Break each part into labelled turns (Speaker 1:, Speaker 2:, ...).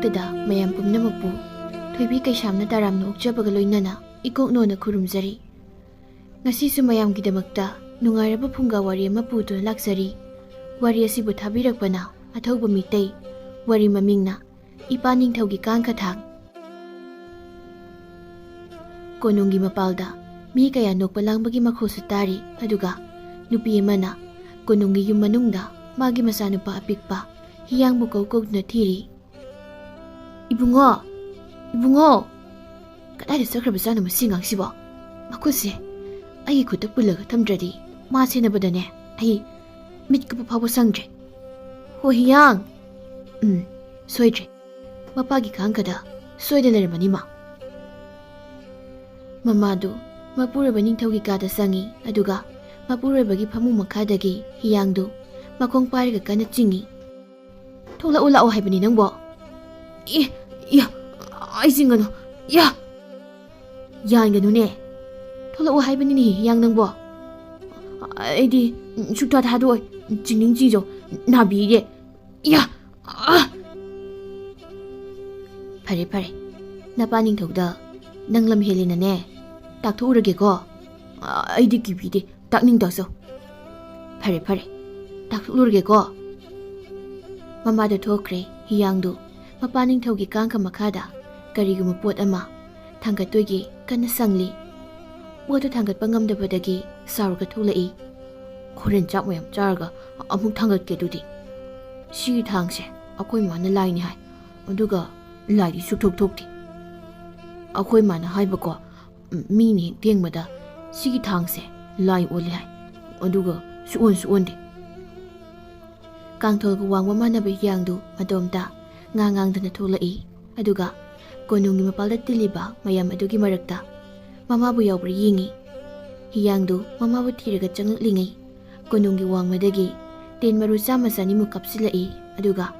Speaker 1: ꯃꯛꯇꯗ ꯃꯌꯥꯝ ꯄꯨꯝꯅꯃꯛꯄꯨ ꯊꯣꯏꯕꯤ ꯀꯩꯁꯥꯝꯅ ꯇꯥꯔꯥꯝꯅ ꯑꯣꯛꯆꯕꯒ ꯂꯣꯏꯅꯅ ꯏꯀꯣꯛꯅꯣꯅ ꯈꯨꯔꯨꯝꯖꯔꯤ꯫ ꯉꯁꯤꯁꯨ ꯃꯌꯥꯝꯒꯤꯗꯃꯛꯇ ꯅꯨꯡꯉꯥꯏꯔꯕ ꯐꯨꯡꯒꯥ ꯋꯥꯔꯤ ꯑꯃ ꯄꯨꯗꯨꯅ ꯂꯥꯛꯆꯔꯤ꯫ ꯋꯥꯔꯤ ꯑꯁꯤꯕꯨ ꯊꯥꯕꯤꯔꯛꯄꯅ ꯑꯊꯧꯕ ꯃꯤꯇꯩ, ꯋꯥꯔꯤ ꯃꯃꯤꯡꯅ ꯏꯄꯥ ꯅꯤꯡꯊꯧꯒꯤ ꯀꯥꯡꯈꯊꯥꯡ꯫ ꯀꯣꯅꯨꯡꯒꯤ ꯃꯄꯥꯜꯗ ꯃꯤ ꯀꯌꯥ ꯅꯣꯛꯄ ꯂꯥꯡꯕꯒꯤ ꯃꯈꯣꯜꯁꯨ ꯇꯥꯔꯤ, ꯑꯗꯨꯒ ꯅꯨꯄꯤ ꯑꯃꯅ ꯀꯣꯅꯨꯡꯒꯤ ꯌꯨꯝ ꯃꯅꯨꯡꯗ ꯃꯥꯒꯤ ꯃꯆꯥꯅꯨꯄꯥ ꯑꯄꯤꯛꯄ ꯍꯤꯌꯥꯡꯕꯨ ꯀꯧꯗꯨꯅ ꯊꯤꯔꯤ꯫ "ꯏꯕꯨꯡꯉꯣ, ꯏꯕꯨꯡꯉꯣ, ꯀꯗꯥꯏꯗ ꯆꯠꯈ꯭ꯔꯕꯖꯥꯠꯅꯣ ꯃꯁꯤ ꯑꯉꯥꯡꯁꯤꯕꯣ? ꯃꯈꯨꯠꯁꯦ ꯑꯩꯒꯤ ꯈꯨꯠꯇ ꯄꯨꯜꯂꯒ ꯊꯝꯗ꯭ꯔꯗꯤ ꯃꯥ ꯁꯦꯟꯅꯕꯗꯅꯦ ꯑꯩ ꯃꯤꯠ ꯀꯨꯞꯄ ꯐꯥꯎꯕ ꯁꯪꯗ꯭ꯔꯦ꯫ ꯍꯣ ꯍꯤꯌꯥꯡ! ꯁꯣꯏꯗ꯭ꯔꯦ, ꯃꯄꯥꯒꯤ ꯀꯥꯡꯀꯗ ꯁꯣꯏꯗꯅ ꯂꯩꯔꯝꯃꯅꯤ ꯃꯥ." ꯃꯃꯥꯗꯨ ꯃꯄꯨꯔꯣꯏꯕ ꯅꯤꯡꯊꯧꯒꯤ ꯀꯥꯗ ꯆꯪꯉꯤ, ꯑꯗꯨꯒ ꯃꯄꯨꯔꯣꯏꯕꯒꯤ ꯐꯃꯨꯡ ꯃꯈꯥꯗꯒꯤ ꯍꯤꯌꯥꯡꯗꯨ ꯃꯈꯣꯡ ꯄꯥꯏꯔꯒ ꯀꯟꯅ ꯆꯤꯡꯏ꯫ "ꯊꯣꯛꯂꯛꯎ ꯂꯥꯛꯑꯣ ꯍꯥꯏꯕꯅꯤ ꯅꯪꯕꯣ." "ꯑꯩ ꯆꯤꯡꯒꯅꯨ, ꯌꯥꯟꯒꯅꯨꯅꯦ, ꯊꯣꯛꯂꯛꯎ ꯍꯥꯏꯕꯅꯤꯅꯦ ꯍꯤꯌꯥꯡ ꯅꯪꯕꯣ." "ꯑꯩꯗꯤ ꯁꯨꯛꯊꯥ ꯊꯥꯗꯣꯛꯑꯣꯏ, ꯆꯤꯡꯅꯤꯡ ꯆꯤꯡꯖꯧ, ꯅꯥꯕꯤꯔꯦ." "ꯐꯔꯦ ꯐꯔꯦ, ꯅꯄꯥ ꯅꯤꯡꯊꯧꯗ ꯅꯪ ꯂꯝ ꯍꯦꯜꯂꯦꯅꯅꯦ ꯇꯥꯛꯊꯣꯛꯎꯔꯒꯦꯀꯣ." "ꯑꯩꯗꯤ ꯀꯤꯕꯤꯗꯦ, ꯇꯥꯛꯅꯤꯡ ꯇꯥꯛꯆꯧ." "ꯐꯔꯦ ꯐꯔꯦ, ꯇꯥꯛꯊꯣꯛꯂꯨꯔꯒꯦꯀꯣ." ꯃꯃꯥꯗ ꯊꯣꯛꯈ꯭ꯔꯦ ꯍꯤꯌꯥꯡꯗꯨ ꯃꯄꯥ ꯅꯤꯡꯊꯧꯒꯤ ꯀꯥꯡꯈ ꯃꯈꯥꯗ ꯀꯔꯤꯒꯨꯝꯕ ꯄꯣꯠ ꯑꯃ ꯊꯥꯡꯒꯠꯇꯣꯏꯒꯤ ꯀꯟꯅ ꯁꯪꯂꯤ꯫ ꯄꯣꯠꯇꯨ ꯊꯥꯡꯒꯠꯄ ꯉꯝꯗꯕꯗꯒꯤ ꯁꯥꯎꯔꯒ ꯊꯣꯛꯂꯛꯏ꯫ "ꯍꯣꯔꯦꯟ ꯆꯥꯛ ꯃꯌꯥꯝ ꯆꯥꯔꯒ ꯑꯃꯨꯛ ꯊꯥꯡꯒꯠꯀꯦ ꯑꯗꯨꯗꯤ. ꯁꯤꯒꯤ ꯊꯥꯡꯁꯦ ꯑꯩꯈꯣꯏ ꯃꯥꯅ ꯂꯥꯏꯅꯤ ꯍꯥꯏ, ꯑꯗꯨꯒ ꯂꯥꯏꯗꯤ ꯁꯨꯛꯊꯣꯛ ꯊꯣꯛꯇꯦ. ꯑꯩꯈꯣꯏ ꯃꯥꯅ ꯍꯥꯏꯕꯀꯣ, ꯃꯤꯅ ꯍꯦꯛ ꯊꯦꯡꯕꯗ ꯁꯤꯒꯤ ꯊꯥꯡꯁꯦ ꯂꯥꯏ ꯑꯣꯜꯂꯦ ꯍꯥꯏ, ꯑꯗꯨꯒ ꯁꯨꯑꯣꯟꯁꯨ ꯑꯣꯟꯗꯦ." ꯀꯥꯡꯊꯣꯜꯒ ꯋꯥꯡꯕ ꯃꯥꯟꯅꯕ ꯍꯤꯌꯥꯡꯗꯨ ꯃꯇꯣꯝꯇ ꯉꯥꯡꯗꯅ ꯊꯣꯛꯂꯛꯏ, ꯑꯗꯨꯒ ꯀꯣꯅꯨꯡꯒꯤ ꯃꯄꯥꯜꯗ ꯇꯤꯜꯂꯤꯕ ꯃꯌꯥꯝ ꯑꯗꯨꯒꯤ ꯃꯔꯛꯇ ꯃꯃꯥꯕꯨ ꯌꯥꯎꯕ꯭ꯔꯥ ꯌꯦꯡꯏ꯫ ꯍꯤꯌꯥꯡꯗꯨ ꯃꯃꯥꯕꯨ ꯊꯤꯔꯒ ꯆꯪꯂꯛꯂꯤꯉꯩ ꯀꯣꯅꯨꯡꯒꯤ ꯋꯥꯡꯃꯗꯒꯤ ꯇꯦꯟ ꯃꯔꯨ 100-100ꯃꯨꯛ ꯀꯥꯞꯁꯤꯜꯂꯛꯏ, ꯑꯗꯨꯒ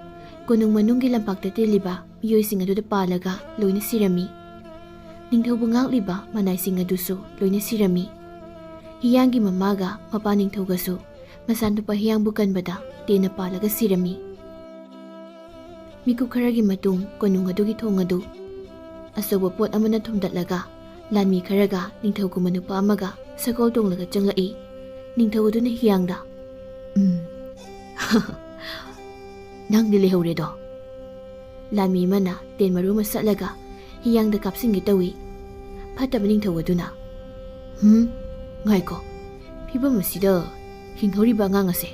Speaker 1: ꯀꯣꯅꯨꯡ ꯃꯅꯨꯡꯒꯤ ꯂꯝꯄꯥꯛꯇ ꯇꯤꯜꯂꯤꯕ ꯃꯤꯑꯣꯏꯁꯤꯡ ꯑꯗꯨꯗ ꯄꯥꯜꯂꯒ ꯂꯣꯏꯅ ꯁꯤꯔꯝꯃꯤ꯫ ꯅꯤꯡꯊꯧꯕꯨ ꯉꯥꯛꯂꯤꯕ ꯃꯅꯥꯏꯁꯤꯡ ꯑꯗꯨꯁꯨ ꯂꯣꯏꯅ ꯁꯤꯔꯝꯃꯤ꯫ ꯍꯤꯌꯥꯡꯒꯤ ꯃꯃꯥꯒ ꯃꯄꯥ ꯅꯤꯡꯊꯧꯒꯁꯨ ꯃꯆꯥꯅꯨꯄꯥ ꯍꯤꯌꯥꯡꯕꯨ ꯀꯟꯕꯗ ꯇꯦꯟꯅ ꯄꯥꯜꯂꯒ ꯁꯤꯔꯝꯃꯤ꯫ ꯃꯤꯀꯨꯞ ꯈꯔꯒꯤ ꯃꯇꯨꯡ ꯀꯣꯅꯨꯡ ꯑꯗꯨꯒꯤ ꯊꯣꯡ ꯑꯗꯨ ꯑꯆꯧꯕ ꯄꯣꯠ ꯑꯃꯅ ꯊꯨꯝꯗꯠꯂꯒ ꯂꯥꯟꯃꯤ ꯈꯔꯒ ꯅꯤꯡꯊꯧꯒꯨꯝꯕ ꯅꯨꯄꯥ ꯑꯃꯒ ꯁꯒꯣꯜ ꯇꯣꯡꯂꯒ ꯆꯪꯂꯛꯏ꯫ ꯅꯤꯡꯊꯧ ꯑꯗꯨꯅ ꯍꯤꯌꯥꯡꯗ "ꯅꯪꯗꯤ ꯂꯩꯍꯧꯔꯦꯗꯣ." ꯂꯥꯟꯃꯤ ꯑꯃꯅ ꯇꯦꯟ ꯃꯔꯨ ꯑꯃ ꯁꯠꯂꯒ ꯍꯤꯌꯥꯡꯗ ꯀꯥꯞꯁꯤꯟꯒꯦ ꯇꯧꯏ꯫ ꯐꯠꯇꯕ ꯅꯤꯡꯊꯧ ꯑꯗꯨꯅ "ꯉꯥꯏꯈꯣ, ꯐꯤꯕꯝ ꯑꯁꯤꯗ ꯍꯤꯡꯍꯧꯔꯤꯕ ꯑꯉꯥꯡ ꯑꯁꯦ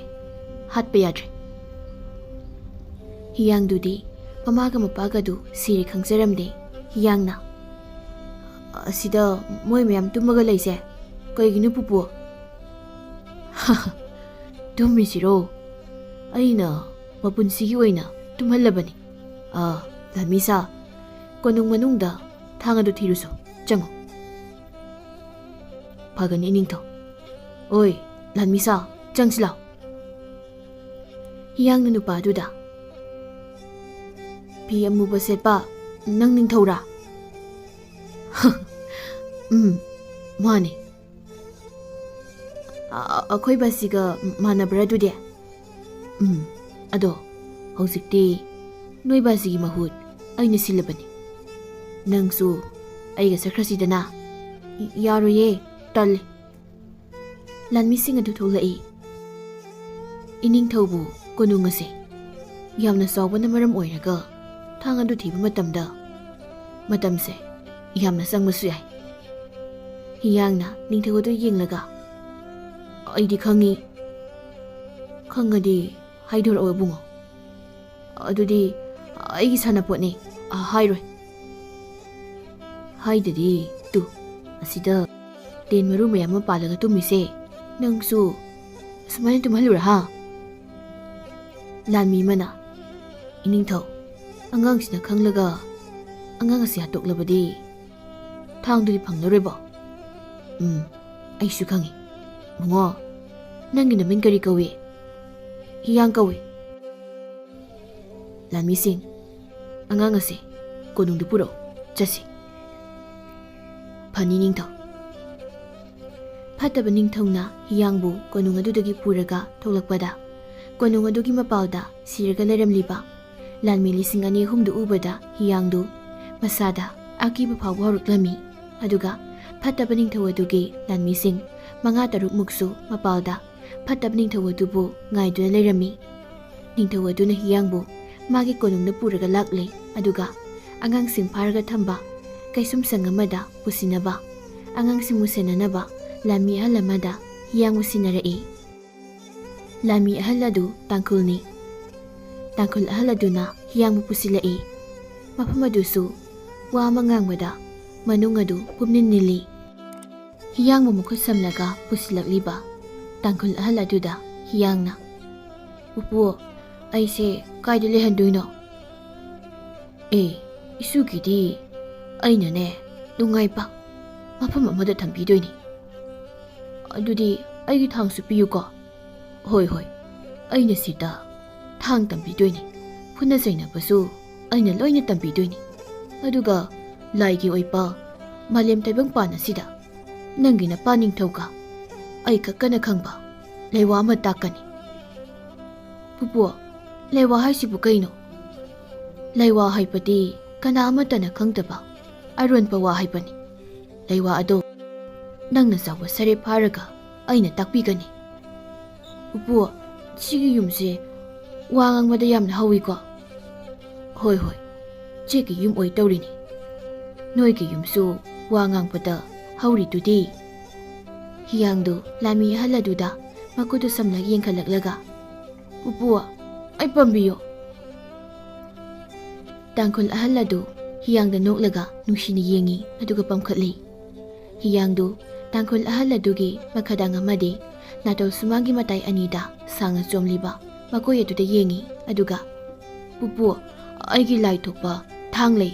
Speaker 1: ꯍꯥꯠꯄ ꯌꯥꯗ꯭ꯔꯦ." ꯍꯤꯌꯥꯡꯗꯨꯗꯤ ꯃꯃꯥꯒ ꯃꯄꯥꯒꯗꯨ ꯁꯤꯔꯦ ꯈꯪꯖꯔꯝꯗꯦ꯫ ꯍꯤꯌꯥꯡꯅ "ꯑꯁꯤꯗ ꯃꯣꯏ ꯃꯌꯥꯝ ꯇꯨꯝꯃꯒ ꯂꯩꯁꯦ ꯀꯩꯒꯤꯅꯣ ꯄꯨꯄꯨ?" "ꯇꯨꯝꯃꯤꯁꯤꯔꯣ? ꯑꯩꯅ ꯃꯄꯨꯟꯁꯤꯒꯤ ꯑꯣꯏꯅ ꯇꯨꯝꯍꯜꯂꯕꯅꯤ. ꯂꯥꯟꯃꯤꯁꯥ, ꯀꯣꯅꯨꯡ ꯃꯅꯨꯡꯗ ꯊꯥꯡ ꯑꯗꯨ ꯊꯤꯔꯨꯁꯨ, ꯆꯪꯉꯨ." "ꯐꯒꯅꯤ ꯅꯤꯡꯊꯧ." "ꯑꯣꯏ ꯂꯥꯟꯃꯤꯁꯥ, ꯆꯪꯁꯤ ꯂꯥꯎ." ꯍꯤꯌꯥꯡꯅ ꯅꯨꯄꯥꯗꯨꯗ "ꯐꯤ ꯑꯃꯨꯕ ꯁꯦꯠꯄ ꯅꯪ ꯅꯤꯡꯊꯧꯔꯥ?" "ꯃꯥꯅꯦ." "ꯑꯩꯈꯣꯏ ꯕꯥꯁꯤꯒ ꯃꯥꯟꯅꯕ꯭ꯔꯥ ꯑꯗꯨꯗꯤ?" "ꯑꯗꯣ ꯍꯧꯖꯤꯛꯇꯤ ꯅꯣꯏ ꯕꯥꯁꯤꯒꯤ ꯃꯍꯨꯠ ꯑꯩꯅ ꯁꯤꯜꯂꯕꯅꯤ. ꯅꯪꯁꯨ ꯑꯩꯒ ꯆꯠꯈ꯭ꯔꯁꯤꯗꯅ." "ꯌꯥꯔꯣꯏꯌꯦ, ꯇꯜꯂꯦ." ꯂꯥꯟꯃꯤꯁꯤꯡ ꯑꯗꯨ ꯊꯣꯛꯂꯛꯏ꯫ "ꯏꯅꯤꯡꯊꯧꯕꯨ ꯀꯣꯅꯨꯡ ꯑꯁꯦ ꯌꯥꯝꯅ ꯆꯥꯎꯕꯅ ꯃꯔꯝ ꯑꯣꯏꯔꯒ ꯊꯥꯡ ꯑꯗꯨ ꯊꯤꯕ ꯃꯇꯝꯗ ꯃꯇꯝꯁꯦ ꯌꯥꯝꯅ ꯆꯪꯕꯁꯨ ꯌꯥꯏ." ꯍꯤꯌꯥꯡꯅ ꯅꯤꯡꯊꯧ ꯑꯗꯨ ꯌꯦꯡꯂꯒ "ꯑꯩꯗꯤ ꯈꯪꯉꯤ." "ꯈꯪꯉꯗꯤ ꯍꯥꯏꯗꯣꯔꯛꯑꯣ ꯏꯕꯨꯡꯉꯣ." "ꯑꯗꯨꯗꯤ ꯑꯩꯒꯤ ꯁꯥꯟꯅꯄꯣꯠꯅꯤ, ꯍꯥꯏꯔꯣꯏ." "ꯍꯥꯏꯗꯗꯤ ꯇꯨ ꯑꯁꯤꯗ ꯇꯦꯟ ꯃꯔꯨ ꯃꯌꯥꯝ ꯑꯃ ꯄꯥꯜꯂꯒ ꯇꯨꯝꯃꯤꯁꯦ ꯅꯪꯁꯨ ꯁꯨꯃꯥꯏꯅ ꯇꯨꯝꯍꯜꯂꯨꯔꯥ ꯍꯥ?" ꯂꯥꯟꯃꯤ ꯑꯃꯅ "ꯏꯅꯤꯡꯊꯧ, ꯑꯉꯥꯡꯁꯤꯅ ꯈꯪꯂꯒ ꯑꯉꯥꯡ ꯑꯁꯤ ꯍꯥꯠꯇꯣꯛꯂꯕꯗꯤ ꯊꯥꯡꯗꯨꯗꯤ ꯐꯪꯂꯔꯣꯏꯕꯣ?" "ꯑꯩꯁꯨ ꯈꯪꯉꯤ. ꯏꯕꯨꯡꯉꯣ, ꯅꯪꯒꯤ ꯅꯃꯤꯡ ꯀꯔꯤ ꯀꯧꯏ?" "ꯍꯤꯌꯥꯡ ꯀꯧꯏ." "ꯂꯥꯟꯃꯤꯁꯤꯡ, ꯑꯉꯥꯡ ꯑꯁꯦ ꯀꯣꯅꯨꯡꯗ ꯄꯨꯔꯛꯎ, ꯆꯠꯁꯤ." "ꯐꯅꯤ ꯅꯤꯡꯊꯧ." ꯐꯠꯇꯕ ꯅꯤꯡꯊꯧꯅ ꯍꯤꯌꯥꯡꯕꯨ ꯀꯣꯅꯨꯡ ꯑꯗꯨꯗꯒꯤ ꯄꯨꯔꯒ ꯊꯣꯛꯂꯛꯄꯗ ꯀꯣꯅꯨꯡ ꯑꯗꯨꯒꯤ ꯃꯄꯥꯜꯗ ꯁꯤꯔꯒ ꯂꯩꯔꯝꯂꯤꯕ ꯂꯥꯟꯃꯤ 2,000 ꯎꯕꯗ ꯍꯤꯌꯥꯡꯗꯨ ꯃꯁꯥꯗ ꯑꯀꯤꯕ ꯐꯥꯎꯕ ꯍꯧꯔꯛꯂꯝꯃꯤ꯫ ꯑꯗꯨꯒ ꯐꯠꯇꯕ ꯅꯤꯡꯊꯧ ꯑꯗꯨꯒꯤ ꯂꯥꯟꯃꯤꯁꯤꯡ 5-6 ꯃꯨꯛꯁꯨ ꯃꯄꯥꯜꯗ ꯐꯠꯇꯕ ꯅꯤꯡꯊꯧ ꯑꯗꯨꯕꯨ ꯉꯥꯏꯗꯨꯅ ꯂꯩꯔꯝꯃꯤ꯫ ꯅꯤꯡꯊꯧ ꯑꯗꯨꯅ ꯍꯤꯌꯥꯡꯕꯨ ꯃꯥꯒꯤ ꯀꯣꯅꯨꯡꯗ ꯄꯨꯔꯒ ꯂꯥꯛꯂꯦ꯫ ꯑꯗꯨꯒ ꯑꯉꯥꯡꯁꯤꯡ ꯐꯥꯔꯒ ꯊꯝꯕ ꯀꯩꯁꯨꯝꯁꯪ ꯑꯃꯗ ꯄꯨꯁꯤꯟꯅꯕ ꯑꯉꯥꯡꯁꯤꯡꯕꯨ ꯁꯦꯟꯅꯅꯕ ꯂꯥꯟꯃꯤ ꯑꯍꯜ ꯑꯃꯗ ꯍꯤꯌꯥꯡꯕꯨ ꯁꯤꯟꯅꯔꯛꯏ꯫ ꯂꯥꯟꯃꯤ ꯑꯍꯜ ꯑꯗꯨ ꯇꯥꯡꯈꯨꯜꯅꯤ꯫ ꯇꯥꯡꯈꯨꯜ ꯑꯍꯜ ꯑꯗꯨꯅ ꯍꯤꯌꯥꯡꯕꯨ ꯄꯨꯁꯤꯜꯂꯛꯏ꯫ ꯃꯐꯝ ꯑꯗꯨꯁꯨ ꯋꯥ ꯑꯃ ꯉꯥꯡꯕꯗ ꯃꯅꯨꯡ ꯑꯗꯨ ꯄꯨꯝꯅꯤꯟ ꯅꯤꯜꯂꯤ꯫ ꯍꯤꯌꯥꯡꯕꯨ ꯃꯈꯨꯠ ꯁꯝꯂꯒ ꯄꯨꯁꯤꯜꯂꯛꯂꯤꯕ ꯇꯥꯡꯈꯨꯜ ꯑꯍꯜ ꯑꯗꯨꯗ ꯍꯤꯌꯥꯡꯅ "ꯄꯨꯄꯨ, ꯑꯩꯁꯦ ꯀꯥꯏꯗ ꯂꯩꯍꯟꯗꯣꯏꯅꯣ?" "ꯏꯁꯨꯒꯤꯗꯤ ꯑꯩꯅꯅꯦ ꯅꯨꯡꯉꯥꯏꯕ ꯃꯐꯝ ꯑꯃꯗ ꯊꯝꯕꯤꯗꯣꯏꯅꯤ." "ꯑꯗꯨꯗꯤ ꯑꯩꯒꯤ ꯊꯥꯡꯁꯨ ꯄꯤꯌꯨꯀꯣ?" "ꯍꯣꯏ ꯍꯣꯏ, ꯑꯩꯅ ꯁꯤꯗ ꯊꯥꯡ ꯇꯝꯕꯤꯗꯣꯏꯅꯤ, ꯐꯨꯅ ꯆꯩꯅꯕꯁꯨ ꯑꯩꯅ ꯂꯣꯏꯅ ꯇꯝꯕꯤꯗꯣꯏꯅꯤ꯫ ꯑꯗꯨꯒ ꯂꯥꯏꯒꯤ ꯑꯣꯏꯕ ꯃꯥꯂꯦꯝ ꯇꯥꯏꯕꯪꯄꯥꯟ ꯑꯁꯤꯗ ꯅꯪꯒꯤ ꯅꯄꯥ ꯅꯤꯡꯊꯧꯒ ꯑꯩ ꯈꯛꯀꯅ ꯈꯪꯕ ꯂꯩꯋꯥ ꯑꯃ ꯇꯥꯛꯀꯅꯤ." "ꯄꯨꯄꯨ, ꯂꯩꯋꯥ ꯍꯥꯏꯁꯤꯕꯨ ꯀꯩꯅꯣ?" "ꯂꯩꯋꯥ ꯍꯥꯏꯕꯗꯤ ꯀꯅꯥ ꯑꯃꯠꯇꯅ ꯈꯪꯗꯕ ꯑꯔꯣꯟꯕ ꯋꯥ ꯍꯥꯏꯕꯅꯤ꯫ ꯂꯩꯋꯥ ꯑꯗꯣ ꯅꯪꯅ ꯆꯥꯎꯕ ꯁꯔꯦꯞ ꯐꯥꯔꯒ ꯑꯩꯅ ꯇꯥꯛꯄꯤꯒꯅꯤ." "ꯄꯨꯄꯨ, ꯁꯤꯒꯤ ꯌꯨꯝꯁꯦ ꯋꯥ ꯉꯥꯡꯕꯗ ꯌꯥꯝꯅ ꯍꯧꯋꯤꯀꯣ?" "ꯍꯣꯏ ꯍꯣꯏ, ꯆꯦꯛꯀꯤ ꯌꯨꯝ ꯑꯣꯏ ꯇꯧꯔꯤꯅꯤ꯫ ꯅꯣꯏꯒꯤ ꯌꯨꯝꯁꯨ ꯋꯥ ꯉꯥꯡꯕꯗ ꯍꯧꯔꯤꯗꯨꯗꯤ." ꯍꯤꯌꯥꯡꯗꯨ ꯂꯥꯟꯃꯤ ꯑꯍꯜ ꯑꯗꯨꯗ ꯃꯈꯨꯠꯇꯨ ꯁꯝꯂꯒ ꯌꯦꯡꯈꯠꯂꯛꯂꯒ "ꯄꯨꯄꯨ, ꯑꯩ ꯄꯥꯝꯕꯤꯌꯣ." ꯇꯥꯡꯈꯨꯜ ꯑꯍꯜ ꯑꯗꯨ ꯍꯤꯌꯥꯡꯗ ꯅꯣꯛꯂꯒ ꯅꯨꯡꯁꯤꯅ ꯌꯦꯡꯉꯤ ꯑꯗꯨꯒ ꯄꯝꯈꯠꯂꯤ꯫ ꯍꯤꯌꯥꯡꯗꯨ ꯇꯥꯡꯈꯨꯜ ꯑꯍꯜ ꯑꯗꯨꯒꯤ ꯃꯈꯥꯗꯥꯡ ꯑꯃꯗꯤ ꯅꯥꯇꯣꯜ ꯁꯨꯃꯥꯡꯒꯤ ꯃꯇꯥꯏ ꯑꯅꯤꯗ ꯁꯥꯡꯅ ꯆꯣꯝꯂꯤꯕ ꯃꯀꯣꯏ ꯑꯗꯨꯗ ꯌꯦꯡꯉꯤ ꯑꯗꯨꯒ "ꯄꯨꯄꯨ, ꯑꯩꯒꯤ ꯂꯥꯏ ꯊꯣꯛꯄ ꯊꯥꯡ ꯂꯩ."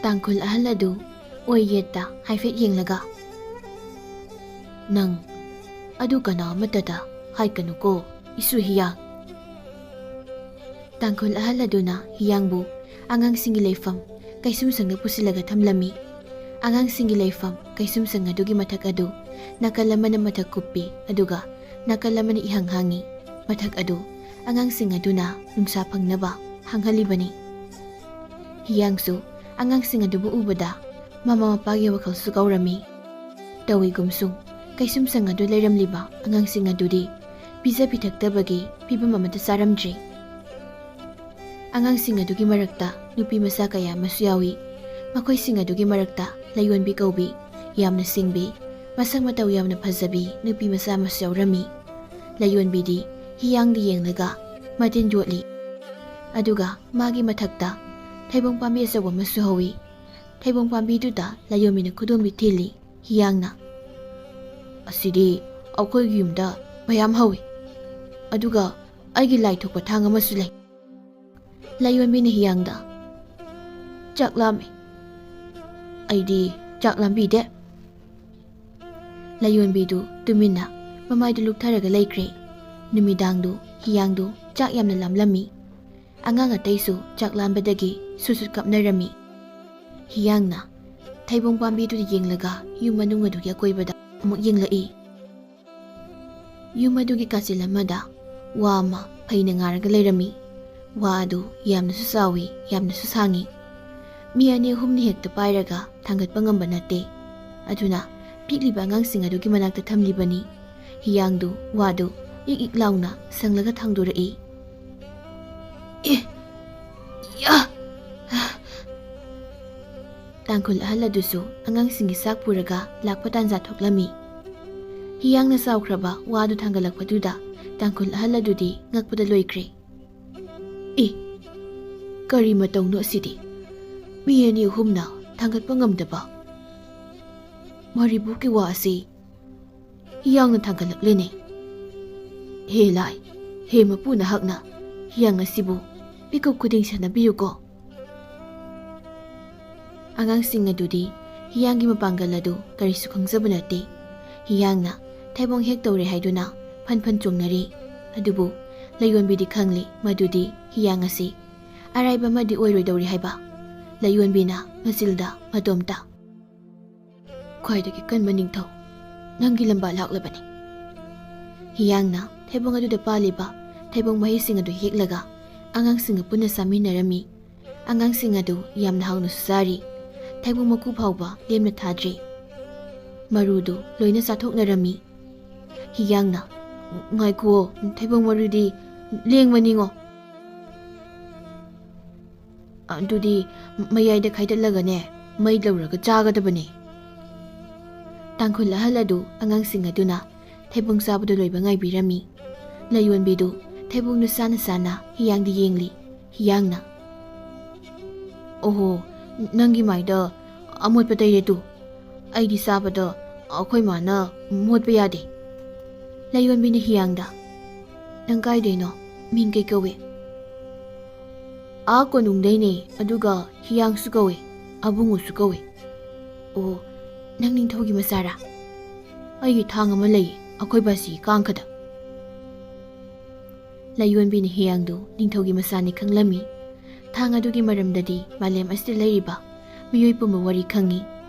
Speaker 1: ꯇꯥꯡꯈꯨꯜ ꯑꯍꯜ ꯑꯗꯨ ꯑꯣꯏ ꯌꯦꯠꯇ ꯍꯥꯏꯐꯦꯠ ꯌꯦꯡꯂꯒ "ꯅꯪ ꯑꯗꯨ ꯀꯅꯥ ꯑꯃꯠꯇꯗ ꯍꯥꯏꯒꯅꯨꯀꯣ ꯏꯁꯨ ꯍꯤꯌꯥꯡ." ꯇꯥꯡꯈꯨꯜ ꯑꯍꯜ ꯑꯗꯨꯅ ꯍꯤꯌꯥꯡꯕꯨ ꯑꯉꯥꯡꯁꯤꯡꯒꯤ ꯂꯩꯐꯝ ꯀꯩꯁꯨꯝꯁꯪꯗ ꯄꯨꯁꯤꯜꯂꯒ ꯊꯝꯂꯝꯃꯤ꯫ ꯑꯉꯥꯡꯁꯤꯡꯒꯤ ꯂꯩꯐꯝ ꯀꯩꯁꯨꯝꯁꯪ ꯑꯗꯨꯒꯤ ꯃꯊꯛ ꯑꯗꯨ ꯅꯥꯀꯜ ꯑꯃꯅ ꯃꯊꯛ ꯀꯨꯞꯄꯤ ꯑꯗꯨꯒ ꯅꯥꯀꯜ ꯑꯃꯅ ꯏꯍꯥꯡ ꯍꯥꯡꯉꯤ꯫ ꯃꯊꯛ ꯑꯗꯨ ꯑꯉꯥꯡꯁꯤꯡ ꯑꯗꯨꯅ ꯅꯨꯡꯁꯥ ꯐꯪꯅꯕ ꯍꯥꯡꯍꯜꯂꯤꯕꯅꯤ꯫ ꯍꯤꯌꯥꯡꯁꯨ ꯑꯉꯥꯡꯁꯤꯡ ꯑꯗꯨꯕꯨ ꯎꯕꯗ ꯃꯃꯥ ꯃꯄꯥꯒꯤ ꯋꯥꯈꯜꯁꯨ ꯀꯧꯔꯝꯃꯤ꯫ ꯇꯧꯏꯒꯨꯝꯁꯨꯡ ꯀꯩꯁꯨꯝꯁꯪ ꯑꯗꯨ ꯂꯩꯔꯝꯂꯤꯕ ꯑꯉꯥꯡꯁꯤꯡ ꯑꯗꯨꯗꯤ ꯄꯤꯖ ꯄꯤꯊꯛꯇꯕꯒꯤ ꯐꯤꯚꯝ ꯑꯃꯗ ꯆꯥꯔꯝꯗ꯭ꯔꯤ꯫ ꯑꯉꯥꯡꯁꯤꯡ ꯑꯗꯨꯒꯤ ꯃꯔꯛꯇ ꯅꯨꯄꯤ ꯃꯆꯥ ꯀꯌꯥ ꯑꯃꯁꯨ ꯌꯥꯎꯏ꯫ ꯃꯈꯣꯏꯁꯤꯡ ꯑꯗꯨꯒꯤ ꯃꯔꯛꯇ ꯂꯩꯌꯣꯟꯕꯤ ꯀꯧꯕꯤ, ꯌꯥꯝꯅ ꯁꯤꯡꯕꯤ, ꯃꯁꯛ ꯃꯇꯧ ꯌꯥꯝꯅ ꯐꯖꯕꯤ ꯅꯨꯄꯤ ꯃꯆꯥ ꯑꯃꯁꯨ ꯌꯥꯎꯔꯝꯃꯤ꯫ ꯂꯩꯌꯣꯟꯕꯤꯗꯤ ꯍꯤꯌꯥꯡꯗ ꯌꯦꯡꯂꯒ ꯃꯇꯤꯟ ꯌꯣꯠꯂꯤ꯫ ꯑꯗꯨꯒ ꯃꯥꯒꯤ ꯃꯊꯛꯇ ꯊꯩꯕꯣꯡ ꯄꯥꯝꯕꯤ ꯑꯆꯧꯕ ꯑꯃꯁꯨ ꯍꯧꯏ꯫ ꯊꯩꯕꯣꯡ ꯄꯥꯝꯕꯤꯗꯨꯗ ꯂꯩꯌꯣꯟꯕꯤꯅ ꯈꯨꯗꯣꯝꯕꯤ ꯊꯤꯜꯂꯤ꯫ ꯍꯤꯌꯥꯡꯅ "ꯑꯁꯤꯗꯤ ꯑꯩꯈꯣꯏꯒꯤ ꯌꯨꯝꯗ ꯃꯌꯥꯝ ꯍꯧꯏ, ꯑꯗꯨꯒ ꯑꯩꯒꯤ ꯂꯥꯏ ꯊꯣꯛꯄ ꯊꯥꯡ ꯑꯃꯁꯨ ꯂꯩ." ꯂꯩꯌꯣꯟꯕꯤꯅ ꯍꯤꯌꯥꯡꯗ "ꯆꯥꯛ ꯂꯥꯝꯃꯤ." "ꯑꯩꯗꯤ ꯆꯥꯛ ꯂꯥꯝꯕꯤꯗꯦ." ꯂꯩꯌꯣꯟꯕꯤꯗꯨ ꯇꯨꯃꯤꯟꯅ ꯃꯃꯥꯏꯗꯨ ꯂꯨꯛꯊꯔꯒ ꯂꯩꯈ꯭ꯔꯦ꯫ ꯅꯨꯃꯤꯗꯥꯡꯗꯨ ꯍꯤꯌꯥꯡꯗꯨ ꯆꯥꯛ ꯌꯥꯝꯅ ꯂꯥꯝꯂꯝꯃꯤ꯫ ꯑꯉꯥꯡ ꯑꯇꯩꯁꯨ ꯆꯥꯛ ꯂꯥꯝꯕꯗꯒꯤ ꯁꯨꯠ ꯀꯞꯅꯔꯝꯃꯤ꯫ ꯍꯤꯌꯥꯡꯅ ꯊꯩꯕꯣꯡ ꯄꯥꯝꯕꯤꯗꯨꯗ ꯌꯦꯡꯂꯒ ꯌꯨꯝ ꯃꯅꯨꯡ ꯑꯗꯨꯒꯤ ꯑꯀꯣꯏꯕꯗ ꯑꯃꯨꯛ ꯌꯦꯡꯂꯛꯏ꯫ ꯌꯨꯝ ꯑꯗꯨꯒꯤ ꯀꯥꯆꯤꯜ ꯑꯃꯗ ꯋꯥ ꯑꯃ ꯐꯩꯅ ꯉꯥꯔꯒ ꯂꯩꯔꯝꯃꯤ꯫ ꯋꯥ ꯑꯗꯨ ꯌꯥꯝꯅꯁꯨ ꯆꯥꯎꯏ, ꯌꯥꯝꯅꯁꯨ ꯁꯥꯡꯉꯤ꯫ ꯃꯤ 2-3ꯅ ꯍꯦꯛꯇ ꯄꯥꯏꯔꯒ ꯊꯥꯡꯒꯠꯄ ꯉꯝꯕ ꯅꯠꯇꯦ꯫ ꯑꯗꯨꯅ ꯄꯤꯛꯂꯤꯕ ꯑꯉꯥꯡꯁꯤꯡ ꯑꯗꯨꯒꯤ ꯃꯅꯥꯛꯇ ꯊꯝꯂꯤꯕꯅꯤ꯫ ꯍꯤꯌꯥꯡꯗꯨ ꯋꯥꯗꯨ ꯏꯛ ꯏꯛ ꯂꯥꯎꯅ ꯁꯪꯂꯒ ꯊꯥꯡꯗꯣꯔꯛꯏ꯫ ꯇꯥꯡꯈꯨꯜ ꯑꯍꯜ ꯑꯗꯨꯁꯨ ꯑꯉꯥꯡꯁꯤꯡꯒꯤ ꯆꯥꯛ ꯄꯨꯔꯒ ꯂꯥꯛꯄ ꯇꯥꯟꯖꯥ ꯊꯣꯛꯂꯝꯃꯤ꯫ ꯍꯤꯌꯥꯡꯅ ꯆꯥꯎꯈ꯭ꯔꯕ ꯋꯥꯗꯨ ꯊꯥꯡꯒꯠꯂꯛꯄꯗꯨꯗ ꯇꯥꯡꯈꯨꯜ ꯑꯍꯜ ꯑꯗꯨꯗꯤ ꯉꯛꯄꯗ ꯂꯣꯏꯈ꯭ꯔꯦ꯫ "ꯀꯔꯤ ꯃꯇꯧꯅꯣ ꯑꯁꯤꯗꯤ? ꯃꯤ 2-3ꯅ ꯊꯥꯡꯒꯠꯄ ꯉꯝꯗꯕ ꯃꯔꯤꯕꯨꯀꯤ ꯋꯥ ꯑꯁꯤ ꯍꯤꯌꯥꯡꯅ ꯊꯥꯡꯒꯠꯂꯛꯂꯤꯅꯦ꯫ ꯍꯦ ꯂꯥꯏ, ꯍꯦ ꯃꯄꯨ ꯅꯍꯥꯛꯅ ꯍꯤꯌꯥꯡ ꯑꯁꯤꯕꯨ ꯃꯤꯀꯨꯞ ꯈꯨꯗꯤꯡ ꯁꯦꯟꯅꯕꯤꯌꯨꯀꯣ." ꯑꯉꯥꯡꯁꯤꯡ ꯑꯗꯨꯗꯤ ꯍꯤꯌꯥꯡꯒꯤ ꯃꯄꯥꯡꯒꯜ ꯑꯗꯨ ꯀꯔꯤꯁꯨ ꯈꯪꯖꯕ ꯅꯠꯇꯦ꯫ ꯍꯤꯌꯥꯡꯅ ꯊꯩꯕꯣꯡ ꯍꯦꯛ ꯇꯧꯔꯦ ꯍꯥꯏꯗꯨꯅ ꯐꯟ ꯐꯟ ꯆꯣꯡꯅꯔꯤ꯫ ꯑꯗꯨꯕꯨ ꯂꯩꯌꯣꯟꯕꯤꯗꯤ ꯈꯪꯂꯤ ꯃꯗꯨꯗꯤ ꯍꯤꯌꯥꯡ ꯑꯁꯤ ꯑꯔꯥꯏꯕ ꯑꯃꯗꯤ ꯑꯣꯏꯔꯣꯏꯗꯧꯔꯤ ꯍꯥꯏꯕ꯫ ꯂꯩꯌꯣꯟꯕꯤꯅ ꯃꯆꯤꯜꯗ ꯃꯇꯣꯝꯇ "ꯈ꯭ꯋꯥꯏꯗꯒꯤ ꯀꯟꯕ ꯅꯤꯡꯊꯧ, ꯅꯪꯒꯤ ꯂꯝꯕꯥ ꯂꯥꯛꯂꯕꯅꯤ." ꯍꯤꯌꯥꯡꯅ ꯊꯩꯕꯣꯡ ꯑꯗꯨꯗ ꯄꯥꯜꯂꯤꯕ ꯊꯩꯕꯣꯡ ꯃꯍꯩꯁꯤꯡ ꯑꯗꯨ ꯍꯦꯛꯂꯒ ꯑꯉꯥꯡꯁꯤꯡꯒ ꯄꯨꯟꯅ ꯆꯥꯃꯤꯟꯅꯔꯝꯃꯤ꯫ ꯑꯉꯥꯡꯁꯤꯡ ꯑꯗꯨ ꯌꯥꯝꯅ ꯍꯥꯎꯅꯁꯨ ꯆꯥꯔꯤ꯫ ꯊꯩꯕꯣꯡ ꯃꯀꯨ ꯐꯥꯎꯕ ꯂꯦꯝꯅ ꯊꯥꯗ꯭ꯔꯤ꯫ ꯃꯔꯨꯗꯨ ꯂꯣꯏꯅ ꯆꯥꯊꯣꯛꯅꯔꯝꯃꯤ꯫ ꯍꯤꯌꯥꯡꯅ "ꯉꯥꯏꯈꯨꯑꯣ, ꯊꯩꯕꯣꯡ ꯃꯔꯨꯗꯤ ꯂꯦꯡꯕꯅꯤꯉꯣ꯫ ꯑꯗꯨꯗꯤ ꯃꯌꯥꯏꯗ ꯈꯥꯏꯗꯠꯂꯒꯅꯦ ꯃꯩ ꯂꯧꯔꯒ ꯆꯥꯒꯗꯕꯅꯦ." ꯇꯥꯡꯈꯨꯜ ꯑꯍꯜ ꯑꯗꯨ ꯑꯉꯥꯡꯁꯤꯡ ꯑꯗꯨꯅ ꯊꯩꯕꯣꯡ ꯆꯥꯕꯗꯨ ꯂꯣꯏꯕ ꯉꯥꯏꯕꯤꯔꯝꯃꯤ꯫ ꯂꯩꯌꯣꯟꯕꯤꯗꯨ ꯊꯩꯕꯣꯡꯗꯨ ꯆꯥꯅ ꯆꯥꯅ ꯍꯤꯌꯥꯡꯗ ꯌꯦꯡꯂꯤ꯫ ꯍꯤꯌꯥꯡꯅ "ꯑꯣꯍꯣ, ꯅꯪꯒꯤ ꯃꯥꯏꯗ ꯑꯃꯣꯠꯄ ꯇꯩꯔꯦ ꯇꯨ꯫ ꯑꯩꯗꯤ ꯆꯥꯕꯗ ꯑꯩꯈꯣꯏ ꯃꯥꯅ ꯃꯣꯠꯄ ꯌꯥꯗꯦ." ꯂꯩꯌꯣꯟꯕꯤꯅ ꯍꯤꯌꯥꯡꯗ "ꯅꯪ ꯀꯥꯏꯗꯩꯅꯣ? ꯃꯤꯡ ꯀꯩ ꯀꯧꯏ?" "ꯑꯥ ꯀꯣꯅꯨꯡꯗꯩꯅꯦ, ꯑꯗꯨꯒ ꯍꯤꯌꯥꯡꯁꯨ ꯀꯧꯏ, ꯑꯕꯨꯡꯉꯣꯁꯨ ꯀꯧꯏ." "ꯑꯣ, ꯅꯪ ꯅꯤꯡꯊꯧꯒꯤ ꯃꯆꯥꯔꯥ?" "ꯑꯩꯒꯤ ꯊꯥꯡ ꯑꯃ ꯂꯩꯌꯦ ꯑꯩꯈꯣꯏ ꯕꯥꯁꯤꯒꯤ ꯀꯥꯡꯈꯗ." ꯂꯩꯌꯣꯟꯕꯤꯅ ꯍꯤꯌꯥꯡꯗꯨ ꯅꯤꯡꯊꯧꯒꯤ ꯃꯆꯥꯅꯤ ꯈꯪꯂꯝꯃꯤ꯫ ꯊꯥꯡ ꯑꯗꯨꯒꯤ ꯃꯔꯝꯗꯗꯤ ꯃꯥꯂꯦꯝ ꯑꯁꯤꯗ ꯂꯩꯔꯤꯕ ꯃꯤꯑꯣꯏ ꯄꯨꯝꯕ ꯋꯥꯔꯤ ꯈꯪꯉꯤ꯫